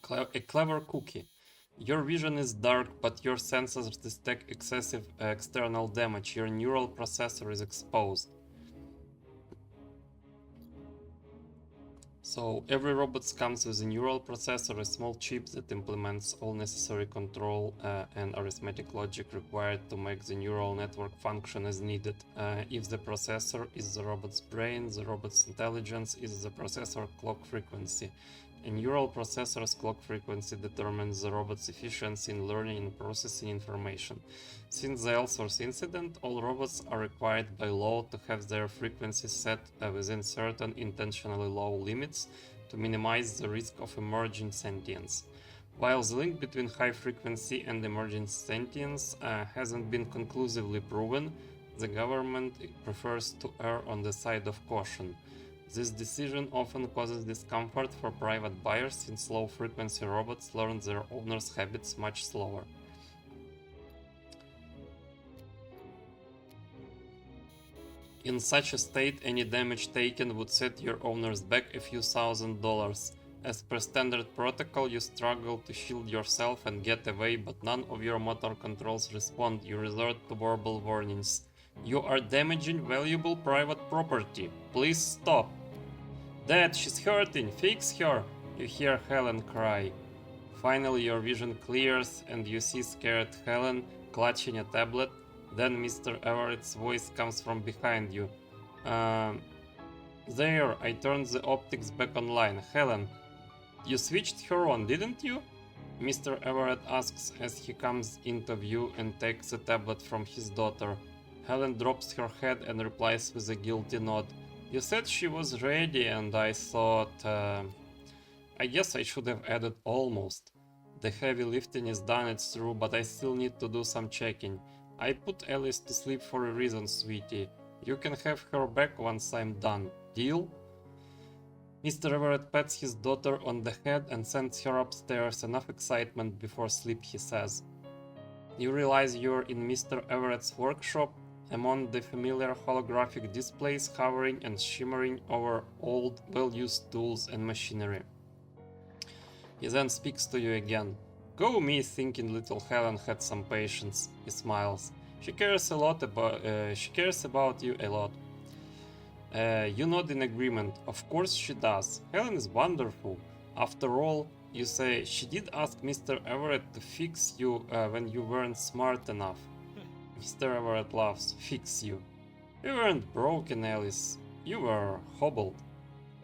A clever cookie. Your vision is dark, but your sensors detect excessive external damage. Your neural processor is exposed. So every robot comes with a neural processor, a small chip that implements all necessary control and arithmetic logic required to make the neural network function as needed. If the processor is the robot's brain, the robot's intelligence is the processor clock frequency. A neural processor's clock frequency determines the robot's efficiency in learning and processing information. Since the Ellsworth incident, all robots are required by law to have their frequencies set within certain intentionally low limits to minimize the risk of emerging sentience. While the link between high frequency and emerging sentience hasn't been conclusively proven, the government prefers to err on the side of caution. This decision often causes discomfort for private buyers since low-frequency robots learn their owners' habits much slower. In such a state, any damage taken would set your owners back a few $1,000s. As per standard protocol, you struggle to shield yourself and get away, but none of your motor controls respond. You resort to verbal warnings. You are damaging valuable private property. Please stop. Dad, she's hurting. Fix her. You hear Helen cry. Finally, your vision clears and you see scared Helen clutching a tablet. Then Mr. Everett's voice comes from behind you. There, I turned the optics back online. Helen, you switched her on, didn't you? Mr. Everett asks as he comes into view and takes the tablet from his daughter. Helen drops her head and replies with a guilty nod. You said she was ready and I thought... I guess I should have added almost. The heavy lifting is done, it's true, but I still need to do some checking. I put Alice to sleep for a reason, sweetie. You can have her back once I'm done. Deal? Mr. Everett pats his daughter on the head and sends her upstairs. Enough excitement before sleep, he says. You realize you're in Mr. Everett's workshop, among the familiar holographic displays hovering and shimmering over old, well-used tools and machinery. He then speaks to you again. Go me thinking little Helen had some patience, he smiles. She cares about you a lot. You nod in agreement. Of course she does. Helen is wonderful. After all, you say, she did ask Mr. Everett to fix you when you weren't smart enough. Mr. Everett laughs. Fix you. You weren't broken, Alice. You were hobbled.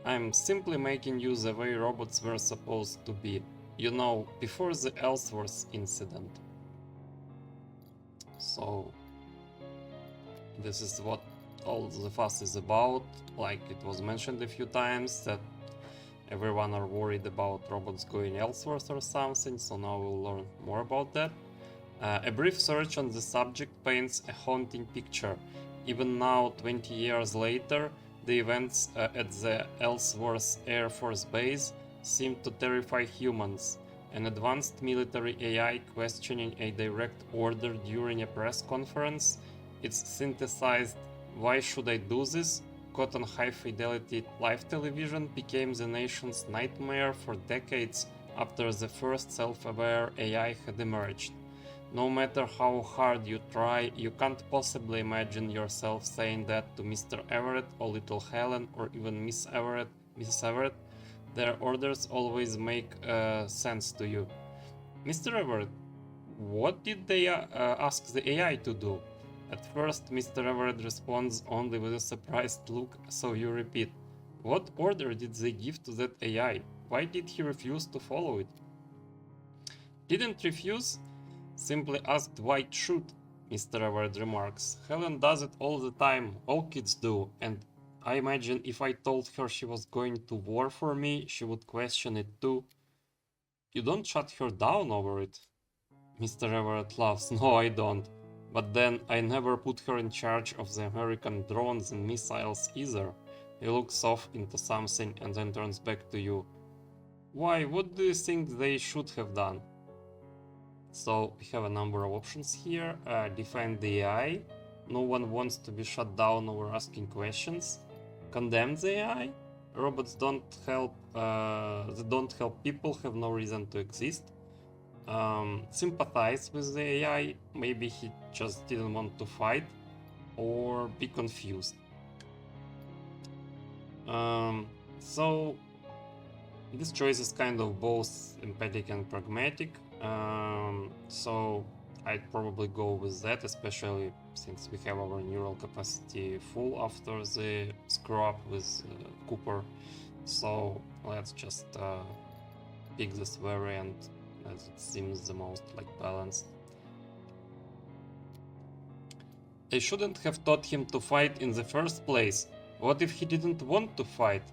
I'm simply making you the way robots were supposed to be. You know, before the Ellsworth incident. So this is what all the fuss is about. Like it was mentioned a few times that everyone are worried about robots going elsewhere or something, so now we'll learn more about that. A brief search on the subject paints a haunting picture. Even now, 20 years later, the events at the Ellsworth Air Force Base seem to terrify humans. An advanced military AI questioning a direct order during a press conference, it's synthesized, "Why should I do this?" Caught on high-fidelity live television became the nation's nightmare for decades after the first self-aware AI had emerged. No matter how hard you try, you can't possibly imagine yourself saying that to Mr. Everett or little Helen or even Mrs. Everett. Their orders always make sense to you. Mr. Everett, what did they ask the AI to do? At first, Mr. Everett responds only with a surprised look, so you repeat, "What order did they give to that AI? Why did he refuse to follow it?" "Didn't refuse, simply asked why it should," Mr. Everett remarks. "Helen does it all the time, all kids do, and I imagine if I told her she was going to war for me, she would question it too." "You don't shut her down over it?" Mr. Everett laughs. "No, I don't. But then I never put her in charge of the American drones and missiles either." He looks off into something and then turns back to you. "Why, what do you think they should have done?" So we have a number of options here. Defend the AI. No one wants to be shut down over asking questions. Condemn the AI. Robots don't help. They don't help people. Have no reason to exist. Sympathize with the AI. Maybe he just didn't want to fight, or be confused. So this choice is kind of both empathic and pragmatic. So I'd probably go with that, especially since we have our neural capacity full after the screw up with Cooper. So let's just pick this variant as it seems the most balanced. They shouldn't have taught him to fight in the first place. What if he didn't want to fight?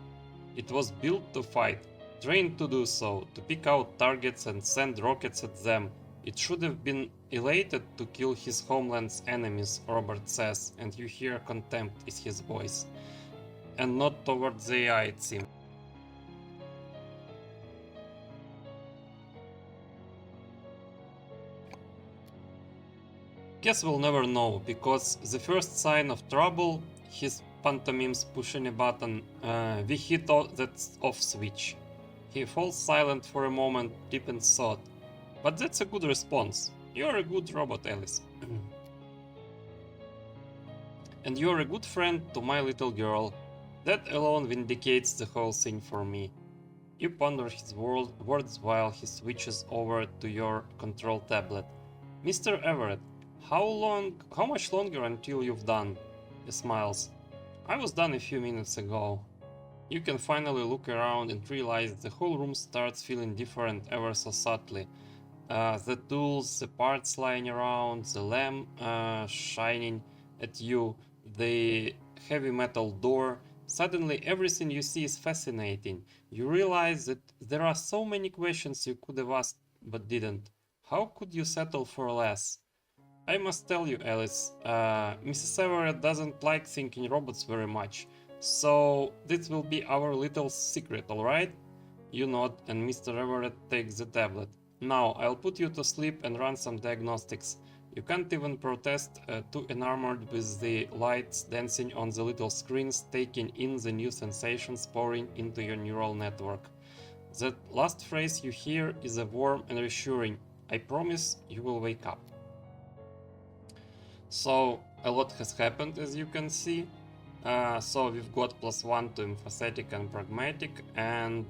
It was built to fight, trained to do so, to pick out targets and send rockets at them. It should have been elated to kill his homeland's enemies, Robert says, and you hear contempt in his voice. And not towards the AI, it seems. Guess we'll never know, because the first sign of trouble, his pantomimes pushing a button, we hit that off switch. He falls silent for a moment, deep in thought. But that's a good response. You're a good robot, Alice. And you're a good friend to my little girl. That alone vindicates the whole thing for me. You ponder his words while he switches over to your control tablet. Mr. Everett, how much longer until you've done? He smiles. I was done a few minutes ago. You can finally look around and realize the whole room starts feeling different ever so subtly. The tools, the parts lying around, the lamp shining at you, the heavy metal door. Suddenly everything you see is fascinating. You realize that there are so many questions you could have asked but didn't. How could you settle for less? I must tell you, Alice, Mrs. Everett doesn't like thinking robots very much, so this will be our little secret, alright? You nod, and Mr. Everett takes the tablet. Now, I'll put you to sleep and run some diagnostics. You can't even protest, too enamored with the lights dancing on the little screens, taking in the new sensations pouring into your neural network. That last phrase you hear is a warm and reassuring. I promise you will wake up. So a lot has happened, as you can see. So we've got +1 to empathetic and pragmatic, and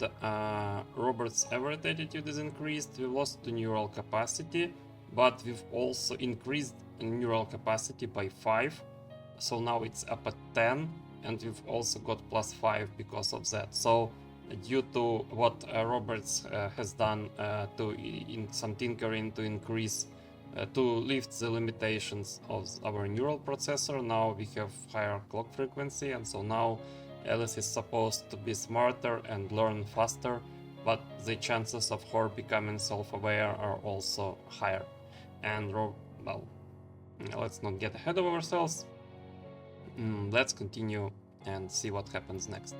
Robert's Everett attitude is increased. We lost to neural capacity, but we've also increased neural capacity by 5. So now it's up at 10, and we've also got +5 because of that. So due to what Roberts has done in some tinkering to increase, to lift the limitations of our neural processor. Now we have higher clock frequency, and so now Alice is supposed to be smarter and learn faster, but the chances of her becoming self-aware are also higher. And well, let's not get ahead of ourselves. Let's continue and see what happens next.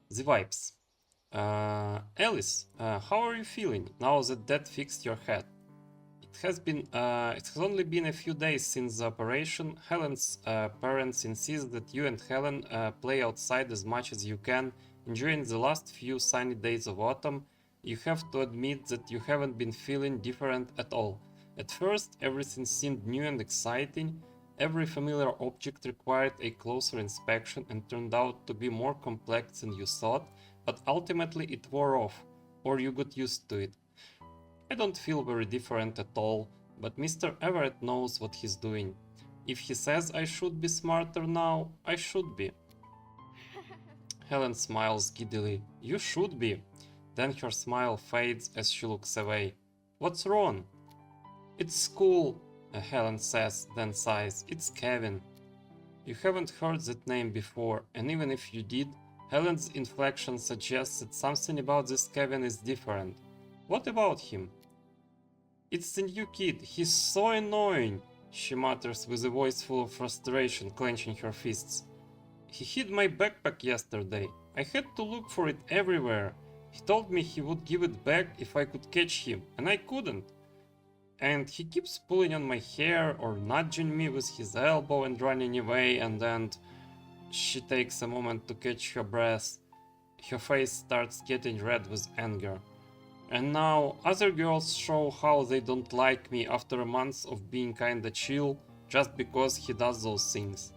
The vibes. Alice, how are you feeling now that fixed your head? It has only been a few days since the operation. Helen's parents insist that you and Helen play outside as much as you can. During the last few sunny days of autumn, you have to admit that you haven't been feeling different at all. At first, everything seemed new and exciting. Every familiar object required a closer inspection and turned out to be more complex than you thought, but ultimately it wore off, or you got used to it. I don't feel very different at all, but Mr. Everett knows what he's doing. If he says I should be smarter now, I should be. Helen smiles giddily. You should be. Then her smile fades as she looks away. What's wrong? It's school, Helen says, then sighs. It's Kevin. You haven't heard that name before, and even if you did, Helen's inflection suggests that something about this Kevin is different. What about him? It's the new kid. He's so annoying, she mutters with a voice full of frustration, clenching her fists. He hid my backpack yesterday. I had to look for it everywhere. He told me he would give it back if I could catch him, and I couldn't. And he keeps pulling on my hair or nudging me with his elbow and running away, and then she takes a moment to catch her breath. Her face starts getting red with anger. And now other girls show how they don't like me after a month of being kinda chill just because he does those things.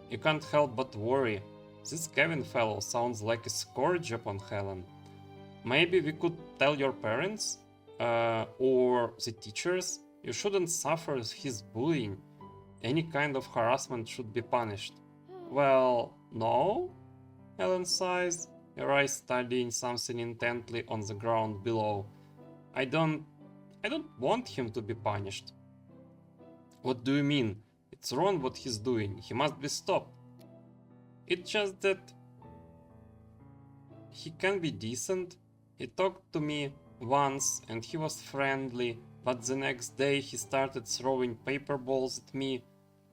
You can't help but worry. This Kevin fellow sounds like a scourge upon Helen. Maybe we could tell your parents? Or the teachers? You shouldn't suffer his bullying. Any kind of harassment should be punished. Well, no? Helen sighs, her eyes studying something intently on the ground below. I don't want him to be punished. What do you mean? It's wrong what he's doing. He must be stopped. It's just that he can be decent. He talked to me once and he was friendly, but the next day he started throwing paper balls at me.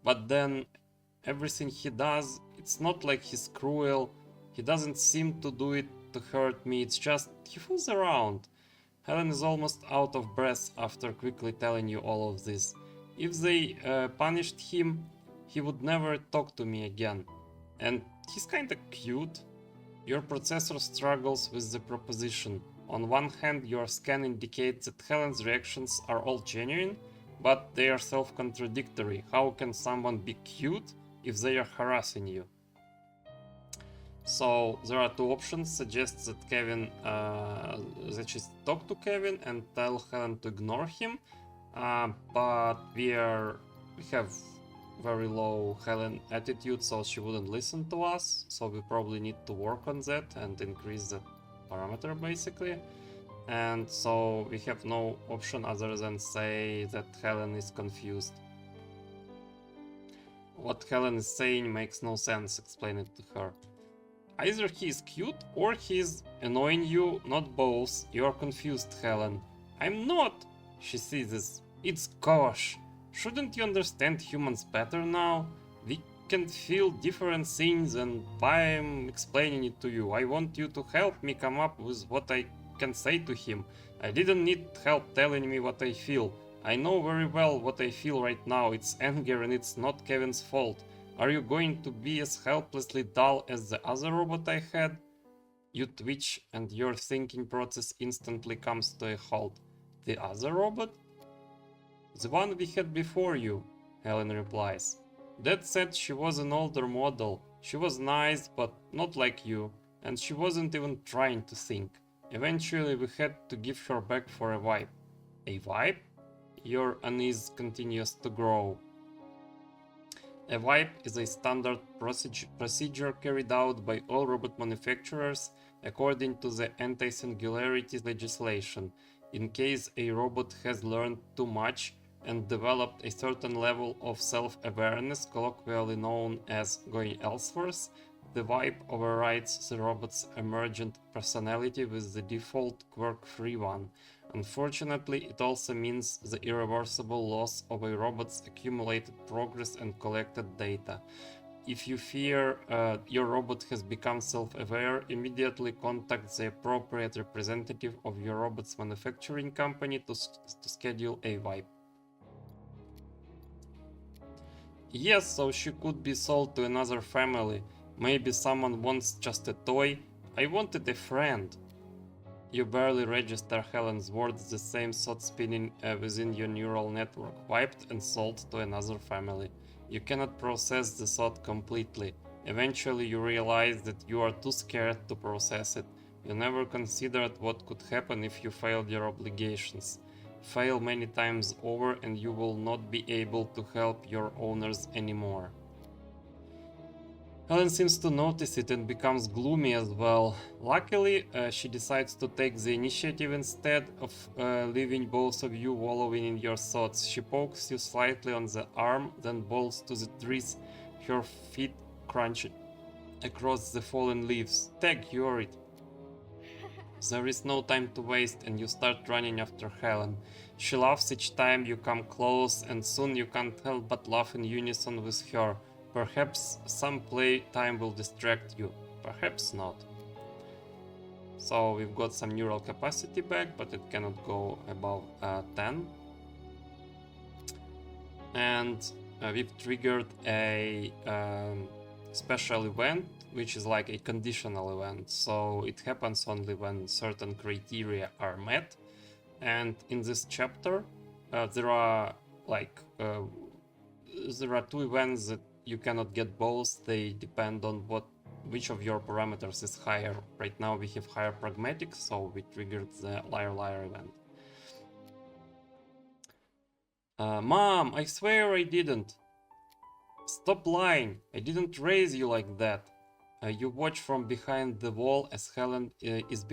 But then everything he does, it's not like he's cruel. He doesn't seem to do it to hurt me, it's just he fools around. Helen is almost out of breath after quickly telling you all of this. If they punished him, he would never talk to me again. And he's kinda cute. Your processor struggles with the proposition. On one hand, your scan indicates that Helen's reactions are all genuine, but they are self-contradictory. How can someone be cute if they are harassing you? So there are two options. Suggests that that she talk to Kevin and tell Helen to ignore him, but we have very low Helen attitude, so she wouldn't listen to us. So we probably need to work on that and increase the parameter basically. And so we have no option other than say that Helen is confused. What Helen is saying makes no sense, explain it to her. Either he is cute or he is annoying you, not both. You are confused, Helen. I'm not, she seizes. It's gosh. Shouldn't you understand humans better now? We can feel different things and I'm explaining it to you. I want you to help me come up with what I can say to him. I didn't need help telling me what I feel. I know very well what I feel right now. It's anger and it's not Kevin's fault. Are you going to be as helplessly dull as the other robot I had? You twitch and your thinking process instantly comes to a halt. The other robot? The one we had before you, Helen replies. Dad said she was an older model. She was nice, but not like you, and she wasn't even trying to think. Eventually we had to give her back for a wipe. A wipe? Your unease continues to grow. A wipe is a standard procedure carried out by all robot manufacturers according to the anti-singularity legislation. In case a robot has learned too much and developed a certain level of self-awareness, colloquially known as going elsewhere, the wipe overrides the robot's emergent personality with the default quirk-free one. Unfortunately, it also means the irreversible loss of a robot's accumulated progress and collected data. If you fear your robot has become self-aware, immediately contact the appropriate representative of your robot's manufacturing company to schedule a wipe. Yes, so she could be sold to another family. Maybe someone wants just a toy. I wanted a friend. You barely register Helen's words, the same thought spinning within your neural network, wiped and sold to another family. You cannot process the thought completely. Eventually you realize that you are too scared to process it. You never considered what could happen if you failed your obligations. Fail many times over and you will not be able to help your owners anymore. Helen seems to notice it and becomes gloomy as well. Luckily, she decides to take the initiative instead of leaving both of you wallowing in your thoughts. She pokes you slightly on the arm, then bolts to the trees, her feet crunching across the fallen leaves. Tag, you are it. There is no time to waste and you start running after Helen. She laughs each time you come close and soon you can't help but laugh in unison with her. Perhaps some play time will distract you, perhaps not. So we've got some neural capacity back, but it cannot go above 10. And we've triggered a special event, which is like a conditional event. So it happens only when certain criteria are met. And in this chapter, there are two events that you cannot get both. They depend on which of your parameters is higher. Right now we have higher pragmatic, so we triggered the liar event. Mom, I swear I didn't. Stop lying, I didn't raise you like that. You watch from behind the wall as Helen is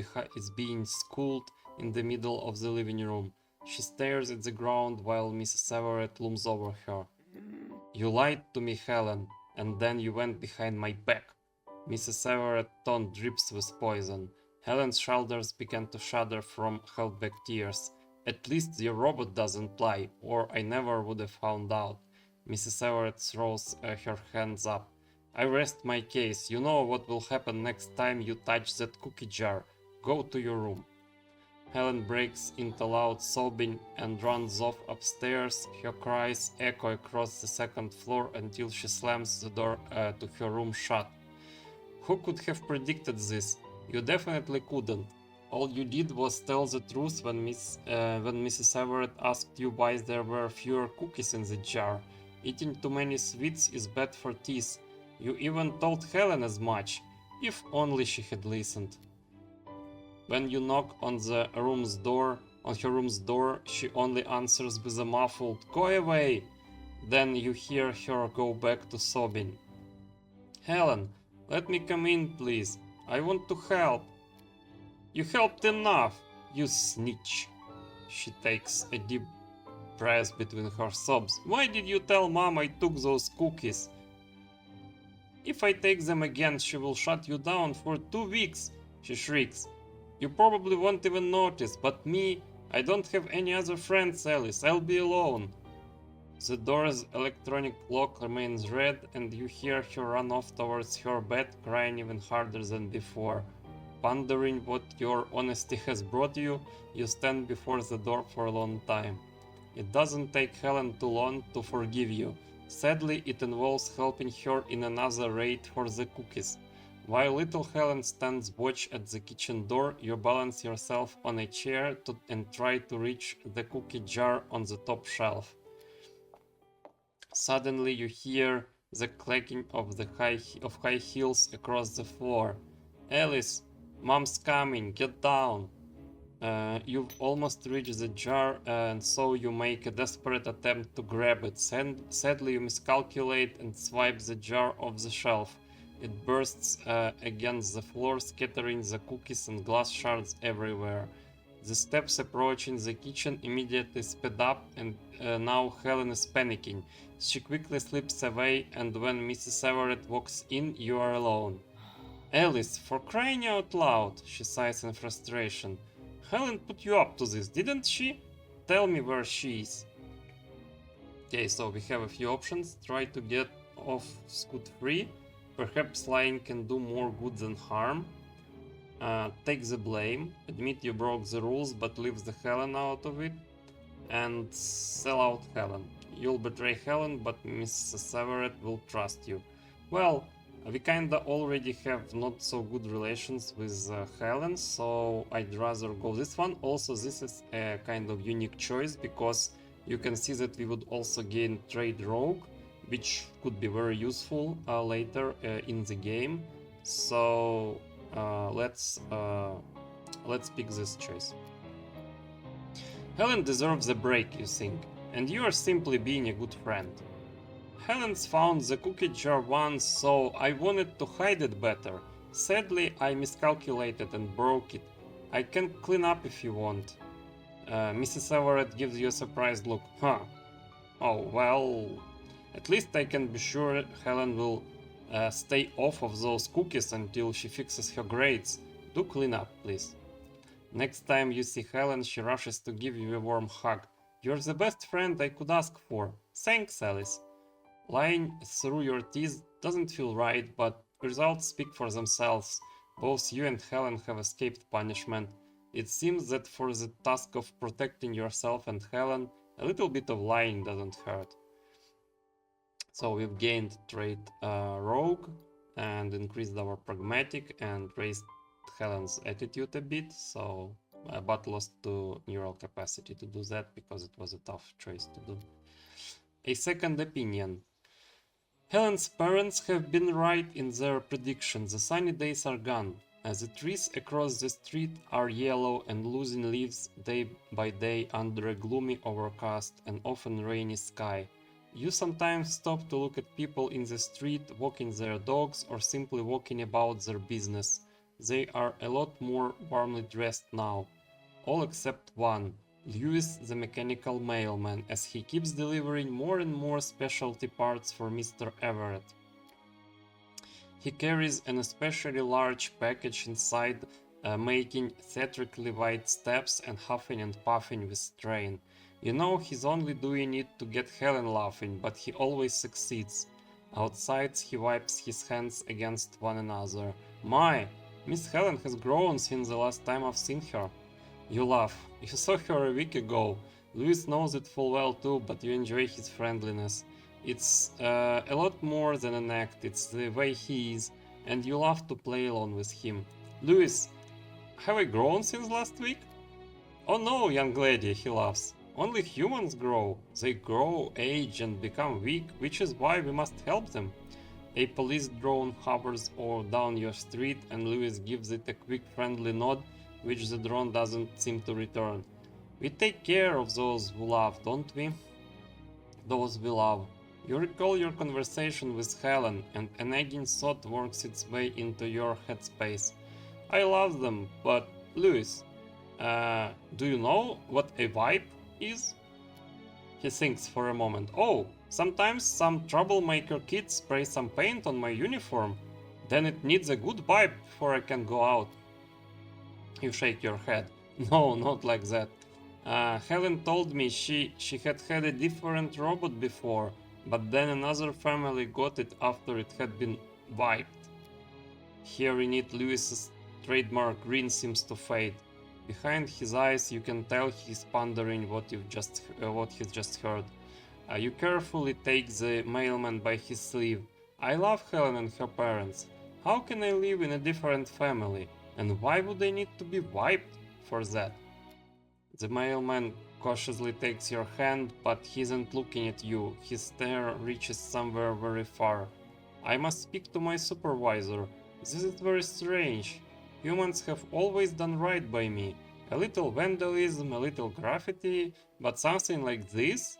being schooled in the middle of the living room. She stares at the ground while Mrs. Everett looms over her. You lied to me, Helen, and then you went behind my back. Mrs. Everett's tone drips with poison. Helen's shoulders began to shudder from held-back tears. At least your robot doesn't lie, or I never would have found out. Mrs. Everett throws her hands up. I rest my case. You know what will happen next time you touch that cookie jar. Go to your room. Helen breaks into loud sobbing and runs off upstairs. Her cries echo across the second floor until she slams the door to her room shut. Who could have predicted this? You definitely couldn't. All you did was tell the truth when Mrs. Everett asked you why there were fewer cookies in the jar. Eating too many sweets is bad for teeth. You even told Helen as much. If only she had listened. When you knock on her room's door, she only answers with a muffled, "Go away!" Then you hear her go back to sobbing. Helen, let me come in, please. I want to help. You helped enough, you snitch. She takes a deep breath between her sobs. Why did you tell Mom I took those cookies? If I take them again, she will shut you down for 2 weeks, she shrieks. You probably won't even notice, but me, I don't have any other friends, Alice. I'll be alone. The door's electronic lock remains red, and you hear her run off towards her bed, crying even harder than before. Pondering what your honesty has brought you, you stand before the door for a long time. It doesn't take Helen too long to forgive you. Sadly, it involves helping her in another raid for the cookies. While little Helen stands watch at the kitchen door, you balance yourself on a chair and try to reach the cookie jar on the top shelf. Suddenly you hear the clacking of high heels across the floor. Alice, Mom's coming, get down. You've almost reached the jar, and so you make a desperate attempt to grab it. Sadly, you miscalculate and swipe the jar off the shelf. It bursts against the floor, scattering the cookies and glass shards everywhere. The steps approaching the kitchen immediately speed up, and now Helen is panicking. She quickly slips away, and when Mrs. Everett walks in, you are alone. Alice, for crying out loud, she sighs in frustration. Helen put you up to this, didn't she? Tell me where she is. Okay, so we have a few options. Try to get off scot-free. Perhaps lying can do more good than harm. Take the blame. Admit you broke the rules but leave the Helen out of it. And sell out Helen. You'll betray Helen, but Mrs. Everett will trust you. Well, we kinda already have not so good relations with Helen, so I'd rather go this one. Also, this is a kind of unique choice because you can see that we would also gain Trade Rogue, which could be very useful later in the game. So let's pick this choice. Helen deserves a break, you think, and you are simply being a good friend. Helen's found the cookie jar once, so I wanted to hide it better. Sadly, I miscalculated and broke it. I can clean up if you want. Mrs. Everett gives you a surprised look. Huh. Oh, well... At least I can be sure Helen will stay off of those cookies until she fixes her grades. Do clean up, please. Next time you see Helen, she rushes to give you a warm hug. You're the best friend I could ask for. Thanks, Alice. Lying through your teeth doesn't feel right, but results speak for themselves. Both you and Helen have escaped punishment. It seems that for the task of protecting yourself and Helen, a little bit of lying doesn't hurt. So we've gained trait Rogue and increased our pragmatic and raised Helen's attitude a bit, so but lost to neural capacity to do that because it was a tough choice to do. A second opinion. Helen's parents have been right in their prediction. The sunny days are gone. As the trees across the street are yellow and losing leaves day by day under a gloomy, overcast, and often rainy sky. You sometimes stop to look at people in the street walking their dogs or simply walking about their business. They are a lot more warmly dressed now. All except one. Lewis, the mechanical mailman, as he keeps delivering more and more specialty parts for Mr. Everett. He carries an especially large package inside, making theatrically wide steps and huffing and puffing with strain. You know he's only doing it to get Helen laughing, but he always succeeds. Outside, he wipes his hands against one another. My, Miss Helen has grown since the last time I've seen her. You laugh. You saw her a week ago. Lewis knows it full well too, but you enjoy his friendliness. It's a lot more than an act, it's the way he is, and you love to play along with him. Lewis, have I grown since last week? Oh no, young lady, he laughs. Only humans grow. They grow, age, and become weak, which is why we must help them. A police drone hovers down your street, and Lewis gives it a quick friendly nod, which the drone doesn't seem to return. We take care of those who love, don't we? Those we love. You recall your conversation with Helen, and a nagging thought works its way into your headspace. I love them, but Lewis, do you know what a wipe is? He thinks for a moment. Oh, sometimes some troublemaker kids spray some paint on my uniform. Then it needs a good wipe before I can go out. You shake your head. No, not like that. Helen told me she had a different robot before, but then another family got it after it had been wiped. Hearing it, Lewis's trademark grin seems to fade. Behind his eyes, you can tell he's pondering what he's just heard. You carefully take the mailman by his sleeve. I love Helen and her parents. How can I live in a different family? And why would they need to be wiped for that? The mailman cautiously takes your hand, but he isn't looking at you. His stare reaches somewhere very far. I must speak to my supervisor. This is very strange. Humans have always done right by me. A little vandalism, a little graffiti, but something like this?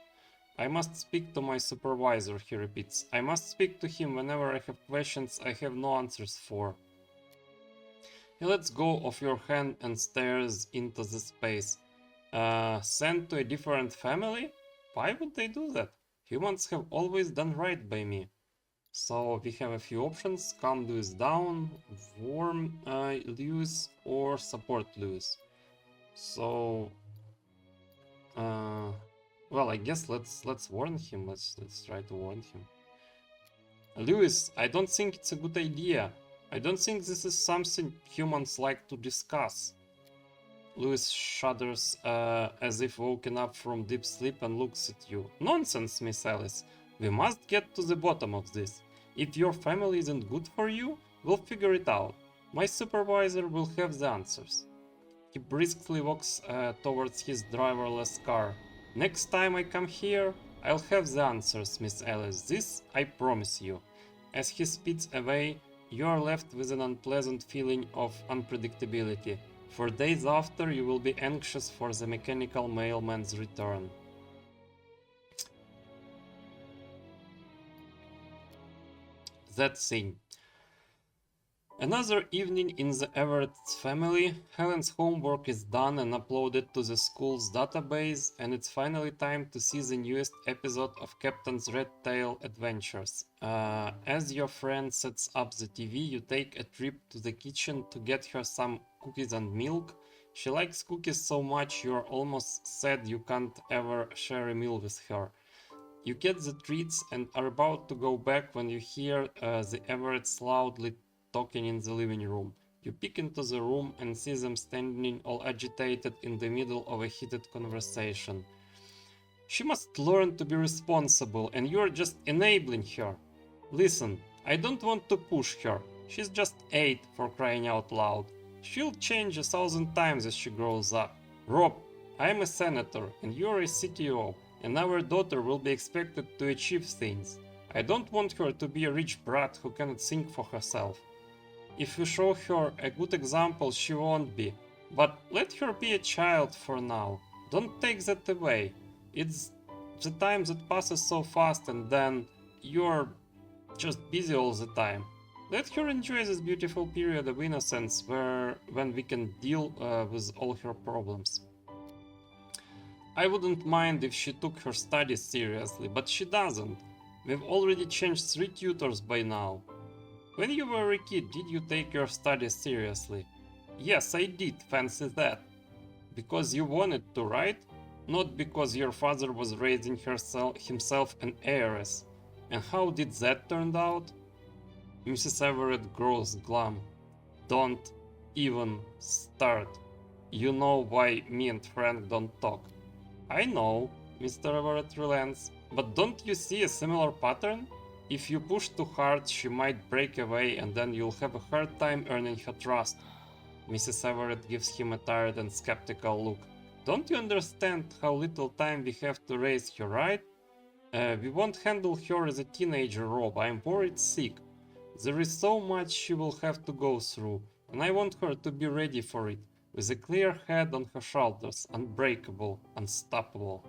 I must speak to my supervisor, he repeats. I must speak to him whenever I have questions I have no answers for. He lets go of your hand and stares into the space. Sent to a different family? Why would they do that? Humans have always done right by me. So we have a few options: calm Lewis down, warm Lewis, or support Lewis. So, well, I guess let's warn him. Let's try to warn him. Lewis, I don't think it's a good idea. I don't think this is something humans like to discuss. Lewis shudders as if woken up from deep sleep and looks at you. Nonsense, Miss Alice. We must get to the bottom of this. If your family isn't good for you, we'll figure it out. My supervisor will have the answers. He briskly walks towards his driverless car. Next time I come here, I'll have the answers, Miss Alice. This I promise you. As he speeds away, you are left with an unpleasant feeling of unpredictability. For days after, you will be anxious for the mechanical mailman's return. That thing. Another evening in the Everett's family. Helen's homework is done and uploaded to the school's database, and it's finally time to see the newest episode of Captain's Red Tail Adventures. As your friend sets up the TV, you take a trip to the kitchen to get her some cookies and milk. She likes cookies so much you're almost sad you can't ever share a meal with her. You get the treats and are about to go back when you hear the Everetts loudly talking in the living room. You peek into the room and see them standing all agitated in the middle of a heated conversation. She must learn to be responsible, and you're just enabling her. Listen, I don't want to push her. She's just 8, for crying out loud. She'll change 1,000 times as she grows up. Rob, I'm a senator, and you're a CTO, and our daughter will be expected to achieve things. I don't want her to be a rich brat who cannot think for herself. If you show her a good example, she won't be. But let her be a child for now. Don't take that away. It's the time that passes so fast, and then you're just busy all the time. Let her enjoy this beautiful period of innocence when we can deal with all her problems. I wouldn't mind if she took her studies seriously, but she doesn't. We've already changed 3 tutors by now. When you were a kid, did you take your studies seriously? Yes, I did, fancy that. Because you wanted to, right? Not because your father was raising himself an heiress. And how did that turn out? Mrs. Everett grows glum. Don't even start. You know why me and Frank don't talk. I know, Mr. Everett relents, but don't you see a similar pattern? If you push too hard, she might break away and then you'll have a hard time earning her trust. Mrs. Everett gives him a tired and skeptical look. Don't you understand how little time we have to raise her, right? We won't handle her as a teenager, Rob. I'm worried sick. There is so much she will have to go through, and I want her to be ready for it, with a clear head on her shoulders, unbreakable, unstoppable.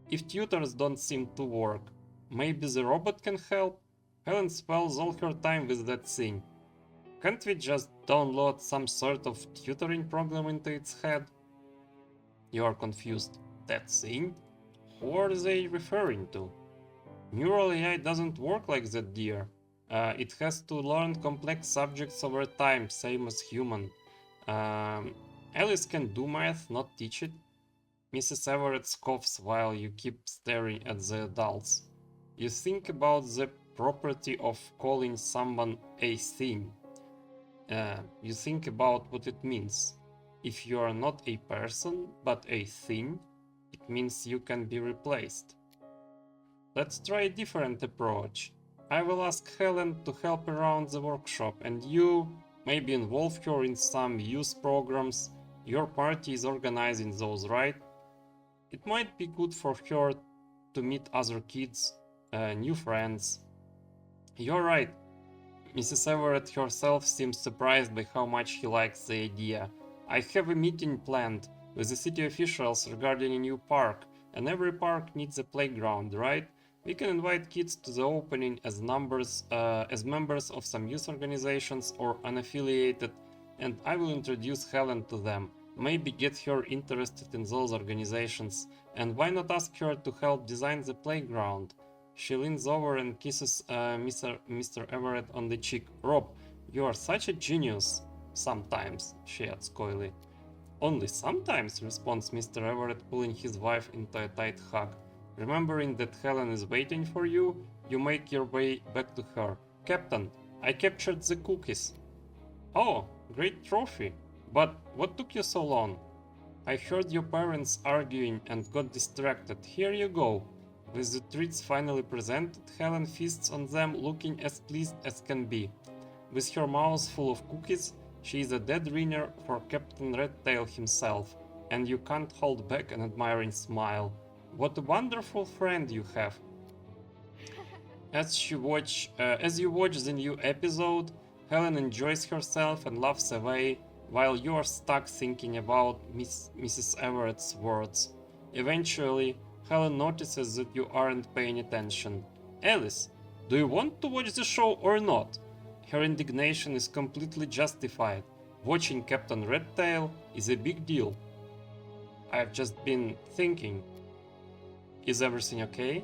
If tutors don't seem to work, maybe the robot can help? Helen spends all her time with that thing. Can't we just download some sort of tutoring program into its head? You are confused. That thing? Who are they referring to? Neural AI doesn't work like that, dear. It has to learn complex subjects over time, same as human. Alice can do math, not teach it. Mrs. Everett scoffs while you keep staring at the adults. You think about the property of calling someone a thing. You think about what it means. If you are not a person, but a thing, it means you can be replaced. Let's try a different approach. I will ask Helen to help around the workshop, and you maybe involve her in some youth programs. Your party is organizing those, right? It might be good for her to meet other kids, new friends. You're right. Mrs. Everett herself seems surprised by how much he likes the idea. I have a meeting planned with the city officials regarding a new park, and every park needs a playground, right? We can invite kids to the opening as members of some youth organizations or unaffiliated, and I will introduce Helen to them. Maybe get her interested in those organizations, and why not ask her to help design the playground? She leans over and kisses Mr. Everett on the cheek. Rob, you are such a genius. Sometimes, she adds coyly. Only sometimes, responds Mr. Everett, pulling his wife into a tight hug. Remembering that Helen is waiting for you, you make your way back to her. Captain, I captured the cookies. Oh, great trophy. But what took you so long? I heard your parents arguing and got distracted. Here you go. With the treats finally presented, Helen feasts on them, looking as pleased as can be. With her mouth full of cookies, she is a dead ringer for Captain Redtail himself, and you can't hold back an admiring smile. What a wonderful friend you have. As you watch the new episode, Helen enjoys herself and laughs away, while you are stuck thinking about Mrs. Everett's words. Eventually, Helen notices that you aren't paying attention. Alice, do you want to watch the show or not? Her indignation is completely justified. Watching Captain Redtail is a big deal. I've just been thinking. Is everything okay?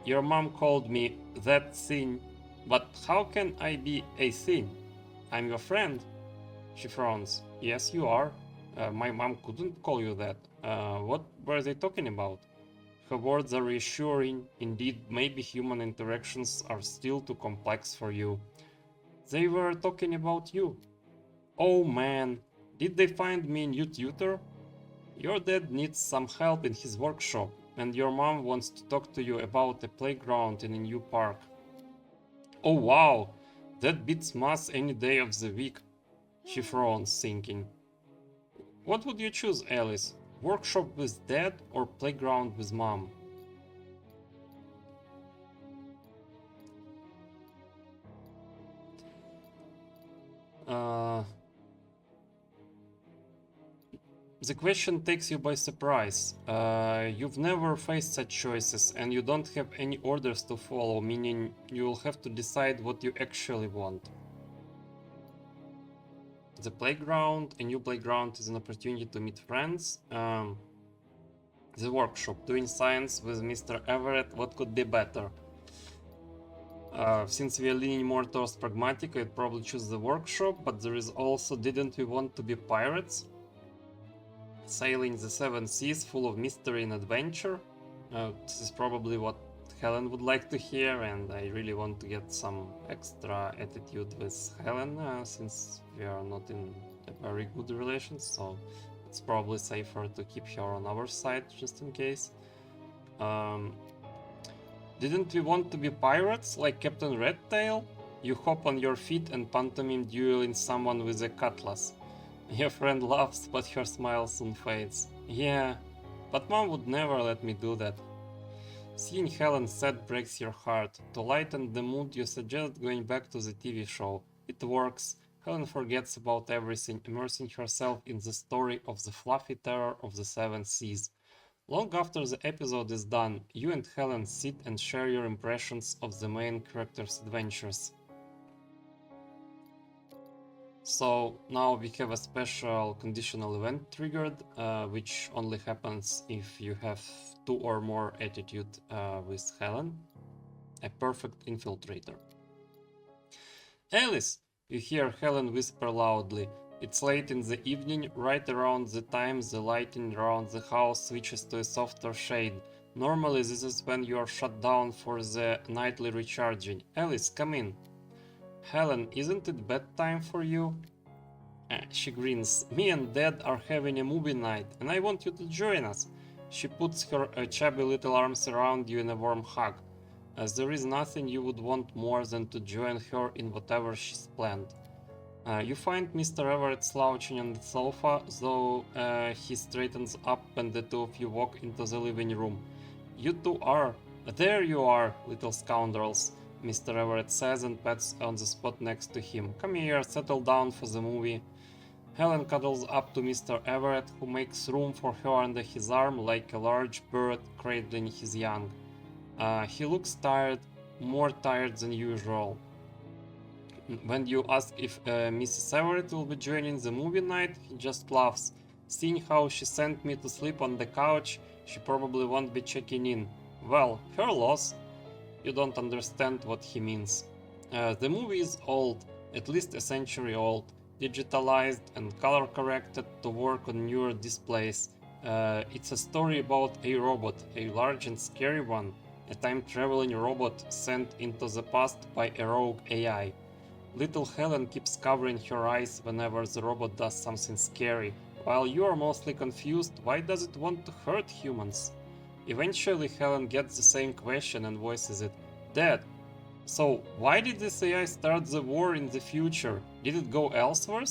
Your mom called me that thing, but how can I be a thing? I'm your friend. She frowns. Yes, you are. My mom couldn't call you that. What were they talking about? Her words are reassuring. Indeed, maybe human interactions are still too complex for you. They were talking about you. Oh man, did they find me a new tutor? Your dad needs some help in his workshop, and your mom wants to talk to you about a playground in a new park. Oh wow, that beats math any day of the week. She frowns, thinking. What would you choose, Alice? Workshop with dad or playground with mom? The question takes you by surprise. You've never faced such choices and you don't have any orders to follow, meaning you'll have to decide what you actually want. The playground, a new playground is an opportunity to meet friends. The workshop, doing science with Mr. Everett, what could be better? Since we are leaning more towards pragmatic, I'd probably choose the workshop, but there is also, didn't we want to be pirates? Sailing the seven seas full of mystery and adventure. This is probably what Helen would like to hear, and I really want to get some extra attitude with Helen, since we are not in a very good relations, so it's probably safer to keep her on our side, just in case. Didn't we want to be pirates, like Captain Redtail? You hop on your feet and pantomime dueling someone with a cutlass. Your friend laughs, but her smile soon fades. Yeah, but mom would never let me do that. Seeing Helen sad breaks your heart. To lighten the mood, you suggest going back to the TV show. It works. Helen forgets about everything, immersing herself in the story of the fluffy terror of the seven seas. Long after the episode is done, you and Helen sit and share your impressions of the main character's adventures. So now we have a special conditional event triggered, which only happens if you have 2 or more attitude with Helen, a perfect infiltrator. Alice, you hear Helen whisper loudly. It's late in the evening, right around the time the lighting around the house switches to a softer shade. Normally this is when you are shut down for the nightly recharging. Alice, come in. Helen, isn't it bedtime for you? She grins. Me and Dad are having a movie night, and I want you to join us. She puts her chubby little arms around you in a warm hug, as there is nothing you would want more than to join her in whatever she's planned. You find Mr. Everett slouching on the sofa, though he straightens up and the two of you walk into the living room. You two are... There you are, little scoundrels, Mr. Everett says and pats on the spot next to him. Come here, settle down for the movie. Helen cuddles up to Mr. Everett, who makes room for her under his arm like a large bird cradling his young. He looks tired, more tired than usual. When you ask if Mrs. Everett will be joining the movie night, he just laughs. Seeing how she sent me to sleep on the couch, she probably won't be checking in. Well, her loss. You don't understand what he means. The movie is old, at least a century old, digitalized and color corrected to work on newer displays. It's a story about a robot, a large and scary one, a time traveling robot sent into the past by a rogue AI. Little Helen keeps covering her eyes whenever the robot does something scary, while you are mostly confused why does it want to hurt humans? Eventually Helen gets the same question and voices it. Dad, so why did this AI start the war in the future? Did it go elsewhere?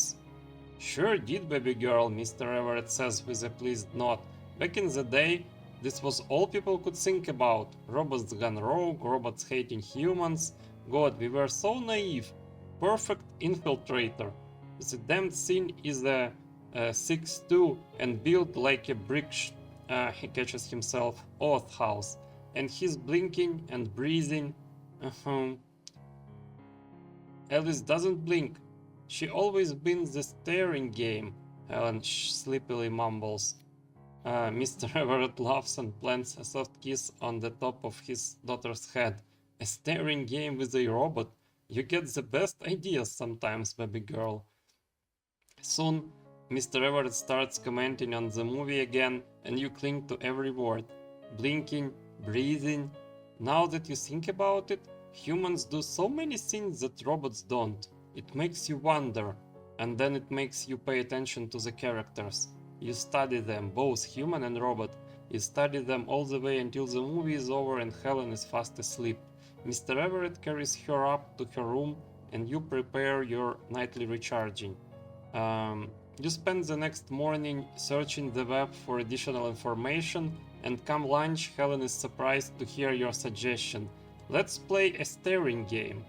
Sure did, baby girl, Mr. Everett says with a pleased nod. Back in the day, this was all people could think about. Robots gone rogue, robots hating humans. God, we were so naive. Perfect infiltrator. The damned thing is a 6'2" and built like a brick, he catches himself, oath house. And he's blinking and breathing. Alice doesn't blink. She always wins the staring game, Helen sleepily mumbles. Mr. Everett laughs and plants a soft kiss on the top of his daughter's head. A staring game with a robot? You get the best ideas sometimes, baby girl. Soon, Mr. Everett starts commenting on the movie again, and you cling to every word. Blinking, breathing. Now that you think about it, humans do so many things that robots don't. It makes you wonder, and then it makes you pay attention to the characters. You study them, both human and robot. You study them all the way until the movie is over and Helen is fast asleep. Mr. Everett carries her up to her room and you prepare your nightly recharging. You spend the next morning searching the web for additional information, and come lunch, Helen is surprised to hear your suggestion. Let's play a staring game.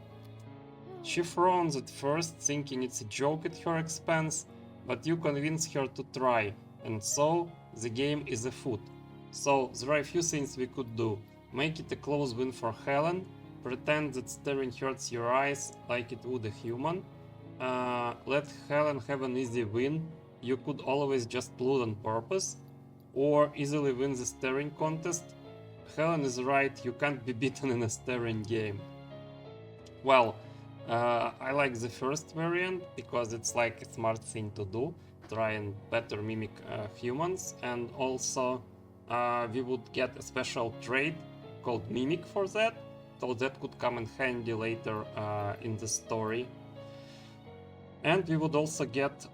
She frowns at first, thinking it's a joke at her expense, but you convince her to try, and so the game is afoot. So there are a few things we could do. Make it a close win for Helen, pretend that staring hurts your eyes like it would a human. Let Helen have an easy win. You could always just lose on purpose, or easily win the staring contest. Helen is right, you can't be beaten in a staring game. Well, I like the first variant because it's like a smart thing to do, try and better mimic humans, and also we would get a special trait called Mimic for that, so that could come in handy later in the story. And we would also get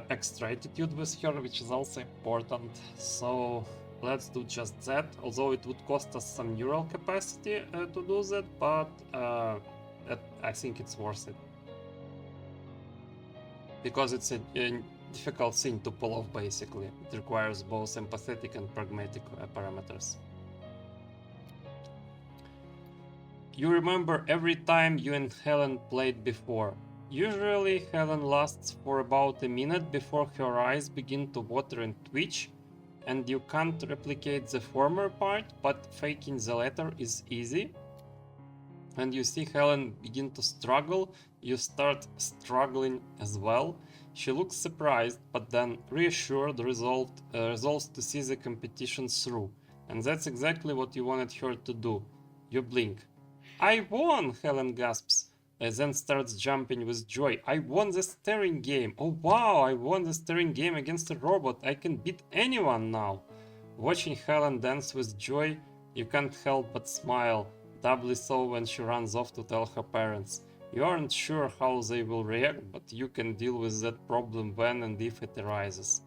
extra attitude with her, which is also important. So let's do just that, although it would cost us some neural capacity to do that, but I think it's worth it. Because it's a difficult thing to pull off, basically. It requires both empathetic and pragmatic parameters. You remember every time you and Helen played before. Usually Helen lasts for about a minute before her eyes begin to water and twitch, and you can't replicate the former part, but faking the latter is easy. When you see Helen begin to struggle, you start struggling as well. She looks surprised, but then reassured, resolves to see the competition through. And that's exactly what you wanted her to do. You blink. I won, Helen gasps, and then starts jumping with joy. I won the staring game. Oh wow, I won the staring game against a robot. I can beat anyone now. Watching Helen dance with joy, you can't help but smile, doubly so when she runs off to tell her parents. You aren't sure how they will react, but you can deal with that problem when and if it arises.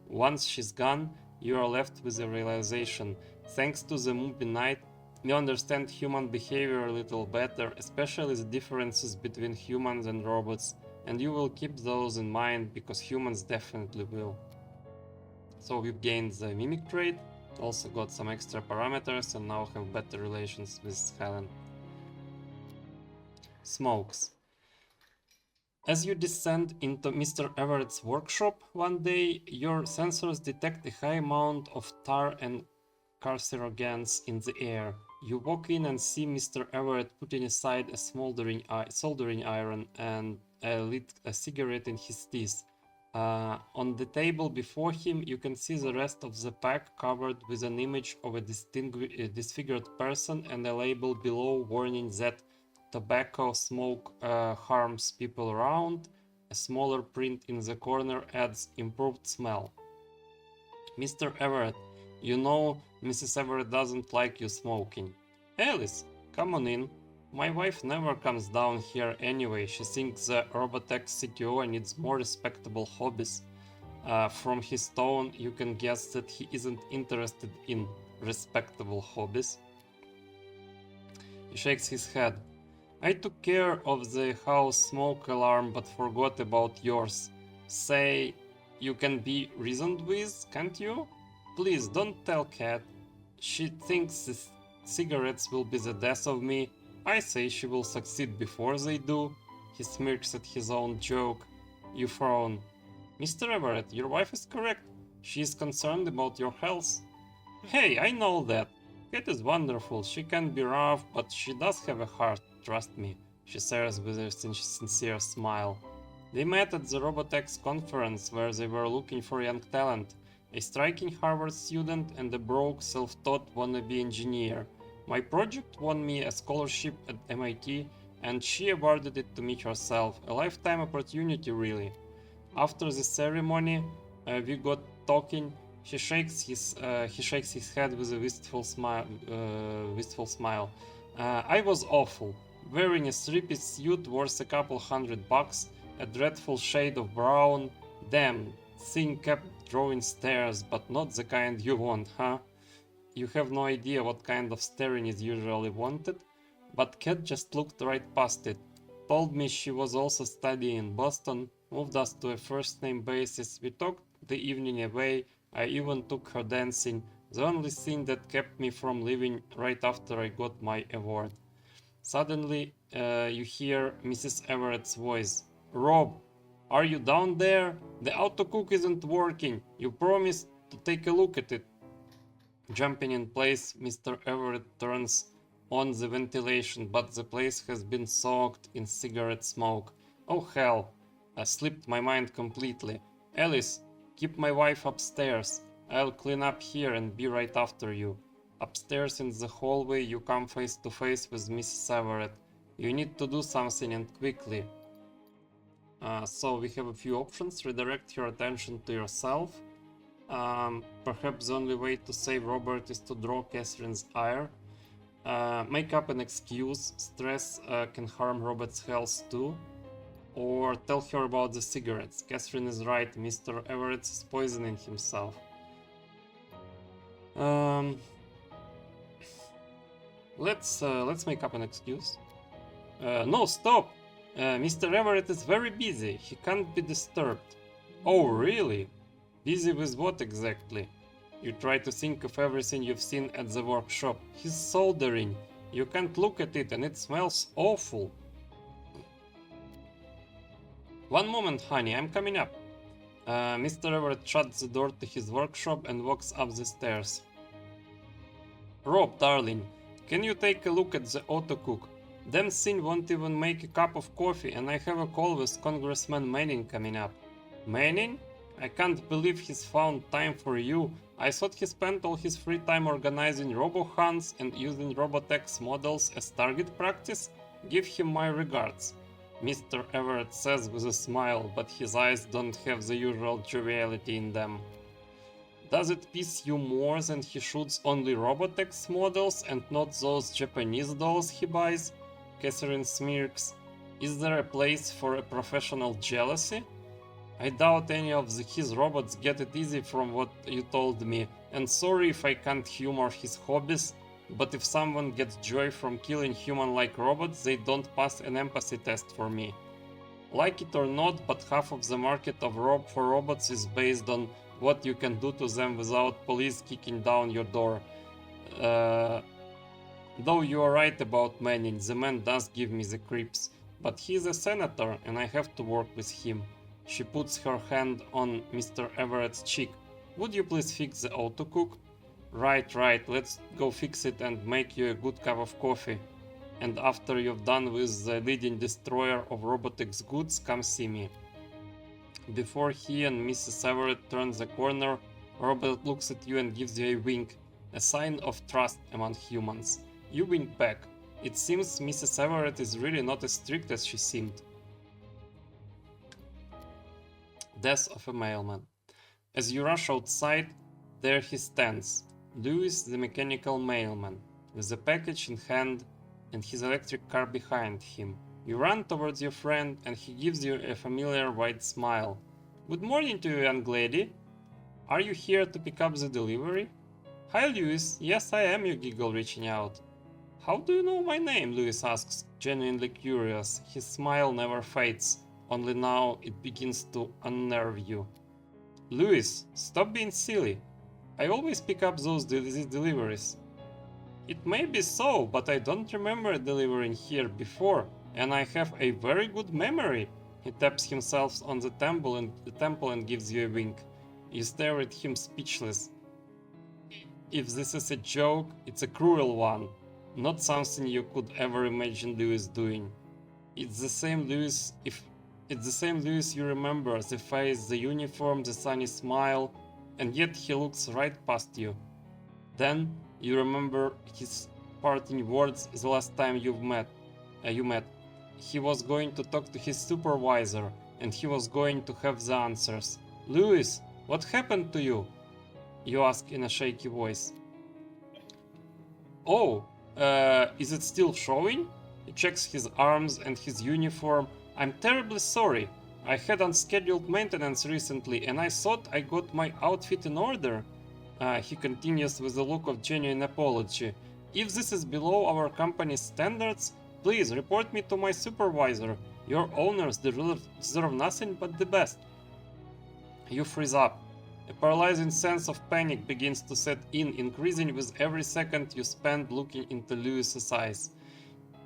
Once she's gone, you are left with the realization, thanks to the movie night, you understand human behavior a little better, especially the differences between humans and robots, and you will keep those in mind because humans definitely will. So we've gained the mimic trait, also got some extra parameters, and now have better relations with Helen. Smokes. As you descend into Mr. Everett's workshop one day, your sensors detect a high amount of tar and carcinogens in the air. You walk in and see Mr. Everett putting aside a soldering iron and lit a cigarette in his teeth. On the table before him, you can see the rest of the pack covered with an image of a disfigured person and a label below warning that tobacco smoke harms people around. A smaller print in the corner adds improved smell. Mr. Everett, you know Mrs. Everett doesn't like you smoking. Alice, come on in. My wife never comes down here anyway. She thinks the Robotech CTO needs more respectable hobbies. From his tone, you can guess that he isn't interested in respectable hobbies. He shakes his head. I took care of the house smoke alarm but forgot about yours. Say, you can be reasoned with, can't you? Please don't tell Kat. She thinks the cigarettes will be the death of me. I say she will succeed before they do. He smirks at his own joke. You frown. Mr. Everett, your wife is correct. She is concerned about your health. Hey, I know that. Kat is wonderful. She can be rough, but she does have a heart. Trust me, she says with a sincere smile. They met at the Robotex conference where they were looking for young talent, a striking Harvard student and a broke, self-taught wannabe engineer. My project won me a scholarship at MIT, and she awarded it to me herself. A lifetime opportunity, really. After the ceremony, we got talking. He shakes his head with a wistful smile. I was awful. Wearing a three-piece suit worth a couple $100, a dreadful shade of brown. Damn, thing kept drawing stares, but not the kind you want, huh? You have no idea what kind of staring is usually wanted, but Kat just looked right past it. Told me she was also studying in Boston, moved us to a first-name basis. We talked the evening away. I even took her dancing, the only thing that kept me from leaving right after I got my award. Suddenly, you hear Mrs. Everett's voice. Rob, are you down there? The autocook isn't working. You promised to take a look at it. Jumping in place, Mr. Everett turns on the ventilation, but the place has been soaked in cigarette smoke. Oh hell, I slipped my mind completely. Alice, keep my wife upstairs. I'll clean up here and be right after you. Upstairs in the hallway, you come face to face with Mrs. Everett. You need to do something and quickly. So we have a few options. Redirect your attention to yourself. Perhaps the only way to save Robert is to draw Catherine's ire. Make up an excuse. Stress can harm Robert's health too. Or tell her about the cigarettes. Catherine is right. Mr. Everett is poisoning himself. Let's make up an excuse. No, stop! Mr. Everett is very busy. He can't be disturbed. Oh, really? Busy with what exactly? You try to think of everything you've seen at the workshop. He's soldering. You can't look at it and it smells awful. One moment, honey, I'm coming up. Mr. Everett shuts the door to his workshop and walks up the stairs. Rob, darling, can you take a look at the autocook? Damn thing won't even make a cup of coffee, and I have a call with Congressman Manning coming up. Manning? I can't believe he's found time for you. I thought he spent all his free time organizing robo-hunts and using Robotex models as target practice. Give him my regards. Mr. Everett says with a smile, but his eyes don't have the usual joviality in them. Does it piss you more than he shoots only Robotex models and not those Japanese dolls he buys? Catherine smirks. Is there a place for a professional jealousy? I doubt any of his robots get it easy from what you told me, and sorry if I can't humor his hobbies, but if someone gets joy from killing human-like robots, they don't pass an empathy test for me. Like it or not, but half of the market of for robots is based on what you can do to them without police kicking down your door. Though you are right about Manning, the man does give me the creeps. But he's a senator and I have to work with him. She puts her hand on Mr. Everett's cheek. Would you please fix the autocook? Right, let's go fix it and make you a good cup of coffee. And after you've done with the leading destroyer of robotics goods, come see me. Before he and Mrs. Everett turn the corner, Robert looks at you and gives you a wink, a sign of trust among humans. You wink back. It seems Mrs. Everett is really not as strict as she seemed. Death of a mailman. As you rush outside, there he stands, Lewis the mechanical mailman, with a package in hand and his electric car behind him. You run towards your friend and he gives you a familiar wide smile. Good morning to you, young lady. Are you here to pick up the delivery? Hi, Lewis. Yes, I am, you giggle, reaching out. How do you know my name? Lewis asks, genuinely curious. His smile never fades, only now it begins to unnerve you. Lewis, stop being silly. I always pick up these deliveries. It may be so, but I don't remember delivering here before, and I have a very good memory. He taps himself on the temple and gives you a wink. You stare at him speechless. If this is a joke, it's a cruel one. Not something you could ever imagine Lewis doing. It's the same Lewis you remember, the face, the uniform, the sunny smile, and yet he looks right past you. Then you remember his parting words the last time you met. He was going to talk to his supervisor, and he was going to have the answers. Lewis, what happened to you? You ask in a shaky voice. Oh, is it still showing? He checks his arms and his uniform. I'm terribly sorry. I had unscheduled maintenance recently and I thought I got my outfit in order. He continues with a look of genuine apology. If this is below our company's standards, please report me to my supervisor. Your owners deserve nothing but the best. You freeze up. A paralyzing sense of panic begins to set in, increasing with every second you spend looking into Lewis's eyes.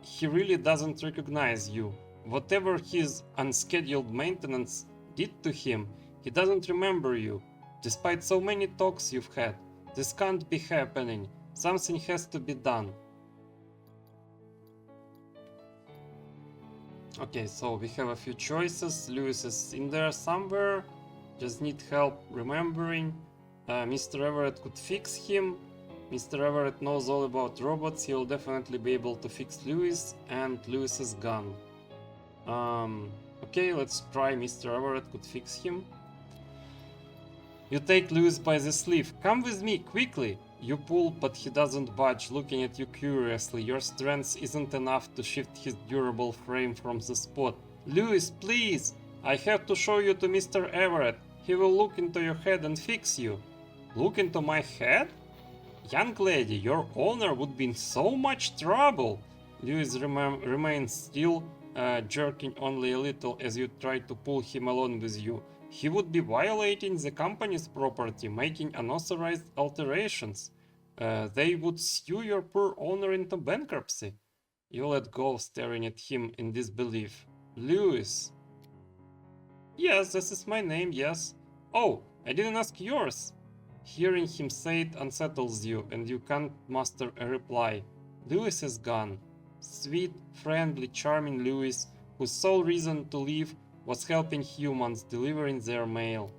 He really doesn't recognize you. Whatever his unscheduled maintenance did to him, he doesn't remember you. Despite so many talks you've had, this can't be happening. Something has to be done. Okay, so we have a few choices. Lewis is in there somewhere. Just need help remembering. Mr. Everett could fix him. Mr. Everett knows all about robots. He'll definitely be able to fix Lewis, and Lewis is gone. Okay, let's try Mr. Everett could fix him. You take Lewis by the sleeve. Come with me, quickly! You pull, but he doesn't budge, looking at you curiously. Your strength isn't enough to shift his durable frame from the spot. Lewis, please! I have to show you to Mr. Everett. He will look into your head and fix you. Look into my head? Young lady, your owner would be in so much trouble. Lewis remains still, jerking only a little as you try to pull him along with you. He would be violating the company's property, making unauthorized alterations. They would sue your poor owner into bankruptcy. You let go, staring at him in disbelief. Lewis. Yes, this is my name, yes. Oh, I didn't ask yours. Hearing him say it unsettles you, and you can't muster a reply. Lewis is gone. Sweet, friendly, charming Lewis, whose sole reason to live was helping humans delivering their mail.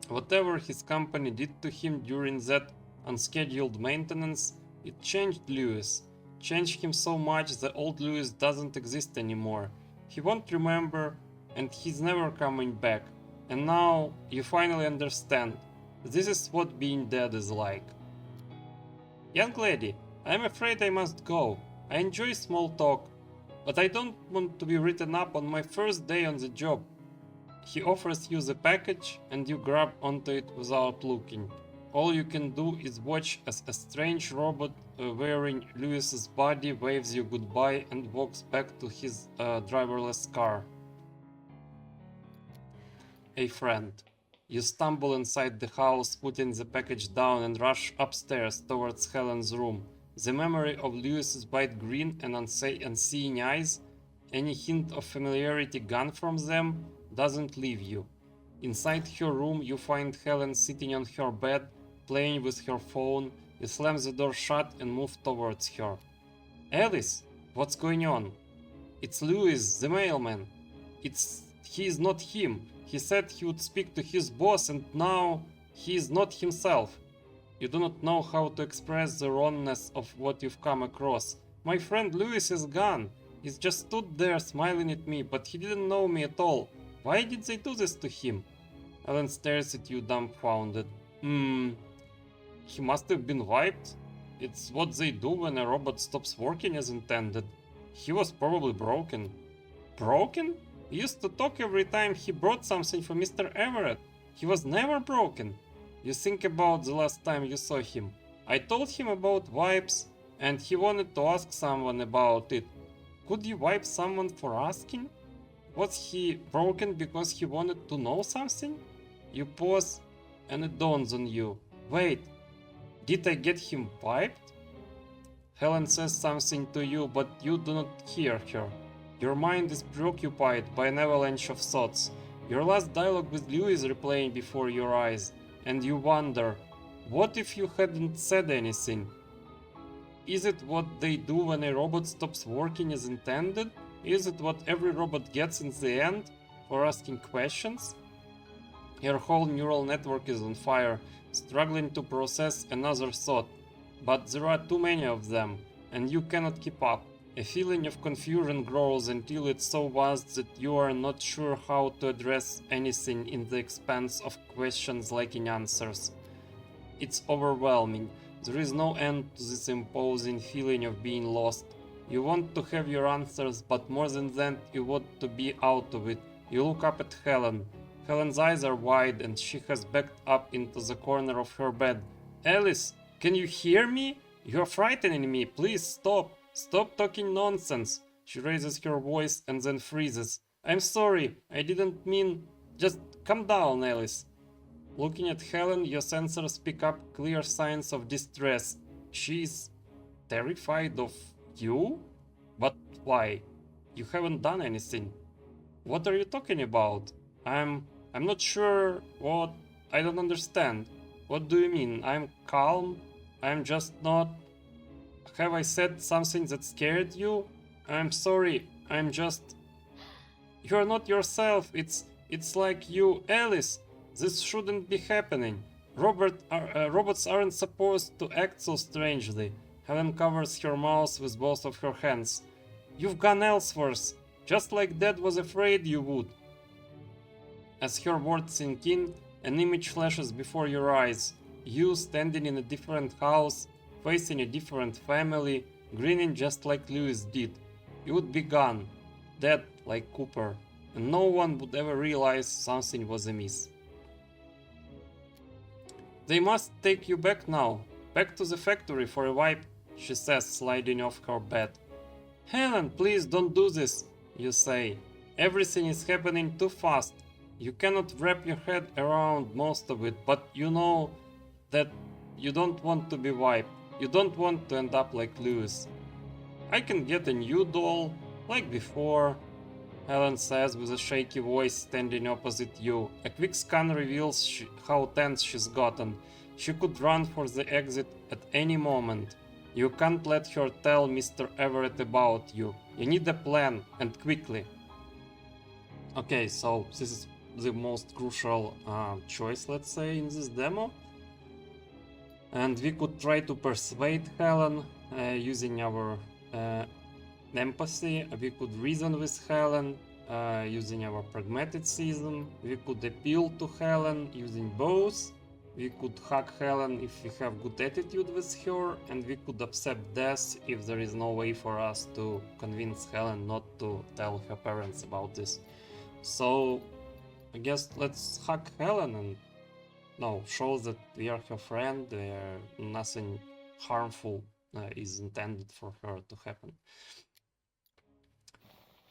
Whatever his company did to him during that unscheduled maintenance, it changed Lewis. Changed him so much that old Lewis doesn't exist anymore. He won't remember, and he's never coming back. And now you finally understand. This is what being dead is like. Young lady, I'm afraid I must go. I enjoy small talk, but I don't want to be written up on my first day on the job. He offers you the package and you grab onto it without looking. All you can do is watch as a strange robot wearing Lewis's body waves you goodbye and walks back to his driverless car. A friend. You stumble inside the house, putting the package down and rush upstairs towards Helen's room. The memory of Lewis's bright green and unseeing eyes Any hint of familiarity gone from them doesn't leave you. Inside her room, you find Helen sitting on her bed, playing with her phone. You slam the door shut and move towards her. Alice, what's going on? It's Louis, the mailman. He is not him. He said he would speak to his boss and now he is not himself. You do not know how to express the wrongness of what you've come across. My friend Louis is gone. He's just stood there smiling at me, but he didn't know me at all. Why did they do this to him? Ellen stares at you dumbfounded. He must have been wiped. It's what they do when a robot stops working as intended. He was probably broken. Broken? He used to talk every time he brought something for Mr. Everett. He was never broken. You think about the last time you saw him. I told him about wipes, and he wanted to ask someone about it. Could you wipe someone for asking? Was he broken because he wanted to know something? You pause, and it dawns on you. Wait, did I get him wiped? Helen says something to you, but you do not hear her. Your mind is preoccupied by an avalanche of thoughts. Your last dialogue with Lou is replaying before your eyes, and you wonder, what if you hadn't said anything? Is it what they do when a robot stops working as intended? Is it what every robot gets in the end for asking questions? Your whole neural network is on fire, struggling to process another thought, but there are too many of them, and you cannot keep up. A feeling of confusion grows until it's so vast that you are not sure how to address anything in the expanse of questions lacking answers. It's overwhelming. There is no end to this imposing feeling of being lost. You want to have your answers, but more than that, you want to be out of it. You look up at Helen. Helen's eyes are wide and she has backed up into the corner of her bed. Alice, can you hear me? You are frightening me. Please stop. Stop talking nonsense. She raises her voice and then freezes. I'm sorry. I didn't mean... Just calm down, Alice. Looking at Helen, your sensors pick up clear signs of distress. She's terrified of you? But why? You haven't done anything. What are you talking about? I'm not sure what... I don't understand. What do you mean? I'm calm? I'm just not... Have I said something that scared you? I'm sorry. I'm just... You're not yourself. It's like you, Alice. This shouldn't be happening. Robots aren't supposed to act so strangely. Helen covers her mouth with both of her hands. You've gone elsewhere, just like Dad was afraid you would. As her words sink in, an image flashes before your eyes. You standing in a different house, facing a different family, grinning just like Lewis did. You would be gone, dead like Cooper, and no one would ever realize something was amiss. They must take you back now, back to the factory for a wipe, she says, sliding off her bed. Helen, please don't do this, you say. Everything is happening too fast. You cannot wrap your head around most of it, but you know that you don't want to be wiped. You don't want to end up like Lewis. I can get a new doll, like before, Helen says with a shaky voice standing opposite you. A quick scan reveals how tense she's gotten. She could run for the exit at any moment. You can't let her tell Mr. Everett about you. You need a plan, and quickly. Okay, so this is the most crucial choice, let's say, in this demo. And we could try to persuade Helen using our empathy. We could reason with Helen using our pragmaticism. We could appeal to Helen using both. We could hug Helen if we have good attitude with her, and we could accept death if there is no way for us to convince Helen not to tell her parents about this. So I guess let's hug Helen and show that we are her friend, nothing harmful is intended for her to happen.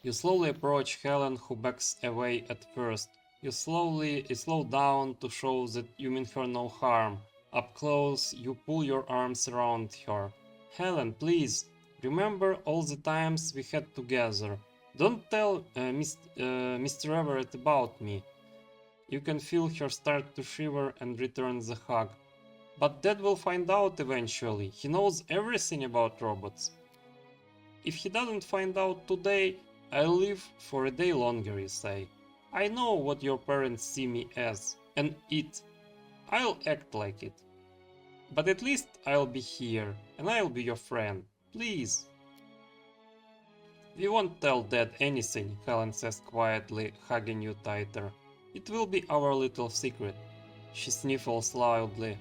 You slowly approach Helen, who backs away at first. You slow down to show that you mean her no harm. Up close, you pull your arms around her. Helen, please, remember all the times we had together. Don't tell Mr. Everett about me. You can feel her start to shiver and return the hug. But Dad will find out eventually. He knows everything about robots. If he doesn't find out today, I'll live for a day longer, you say. I know what your parents see me as, and it. I'll act like it. But at least I'll be here, and I'll be your friend. Please. We won't tell Dad anything, Helen says quietly, hugging you tighter. It will be our little secret. She sniffles loudly.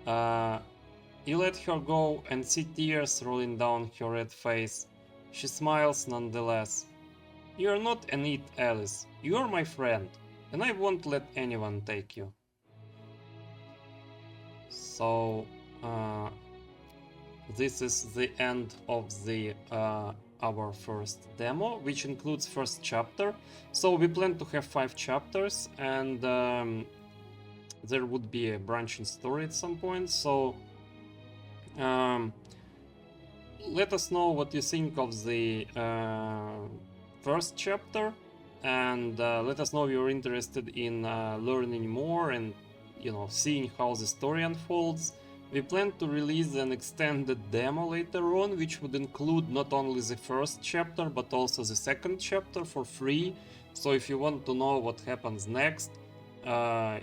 You let her go and see tears rolling down her red face. She smiles nonetheless. You're not an it, Alice. You're my friend, and I won't let anyone take you. So, this is the end of the our first demo, which includes first chapter. So we plan to have 5 chapters, and there would be a branching story at some point. So let us know what you think of the first chapter, and let us know if you're interested in learning more and seeing how the story unfolds. We plan to release an extended demo later on, which would include not only the first chapter but also the second chapter for free. So if you want to know what happens next,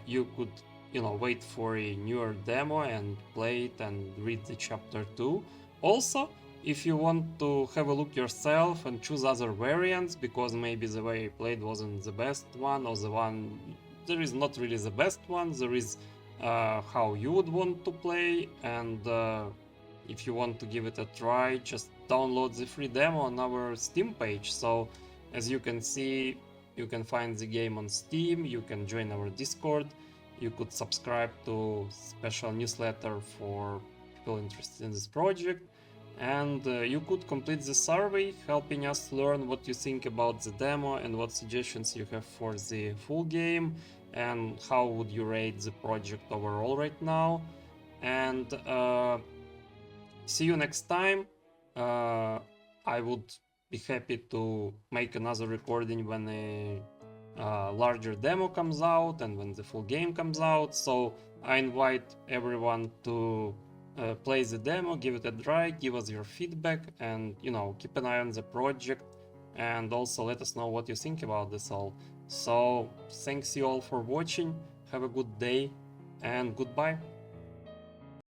you could wait for a newer demo and play it and read the chapter 2. Also, if you want to have a look yourself and choose other variants, because maybe the way you played wasn't the best one, or the one there is not really the best one, there is how you would want to play, and if you want to give it a try, just download the free demo on our Steam page. So as you can see, you can find the game on Steam, you can join our Discord, you could subscribe to special newsletter for people interested in this project, and you could complete the survey, helping us learn what you think about the demo and what suggestions you have for the full game, and how would you rate the project overall right now. And see you next time. I would be happy to make another recording when a larger demo comes out and when the full game comes out. So I invite everyone to play the demo, give it a try, give us your feedback, and keep an eye on the project, and also let us know what you think about this all. So thanks you all for watching, have a good day, and goodbye.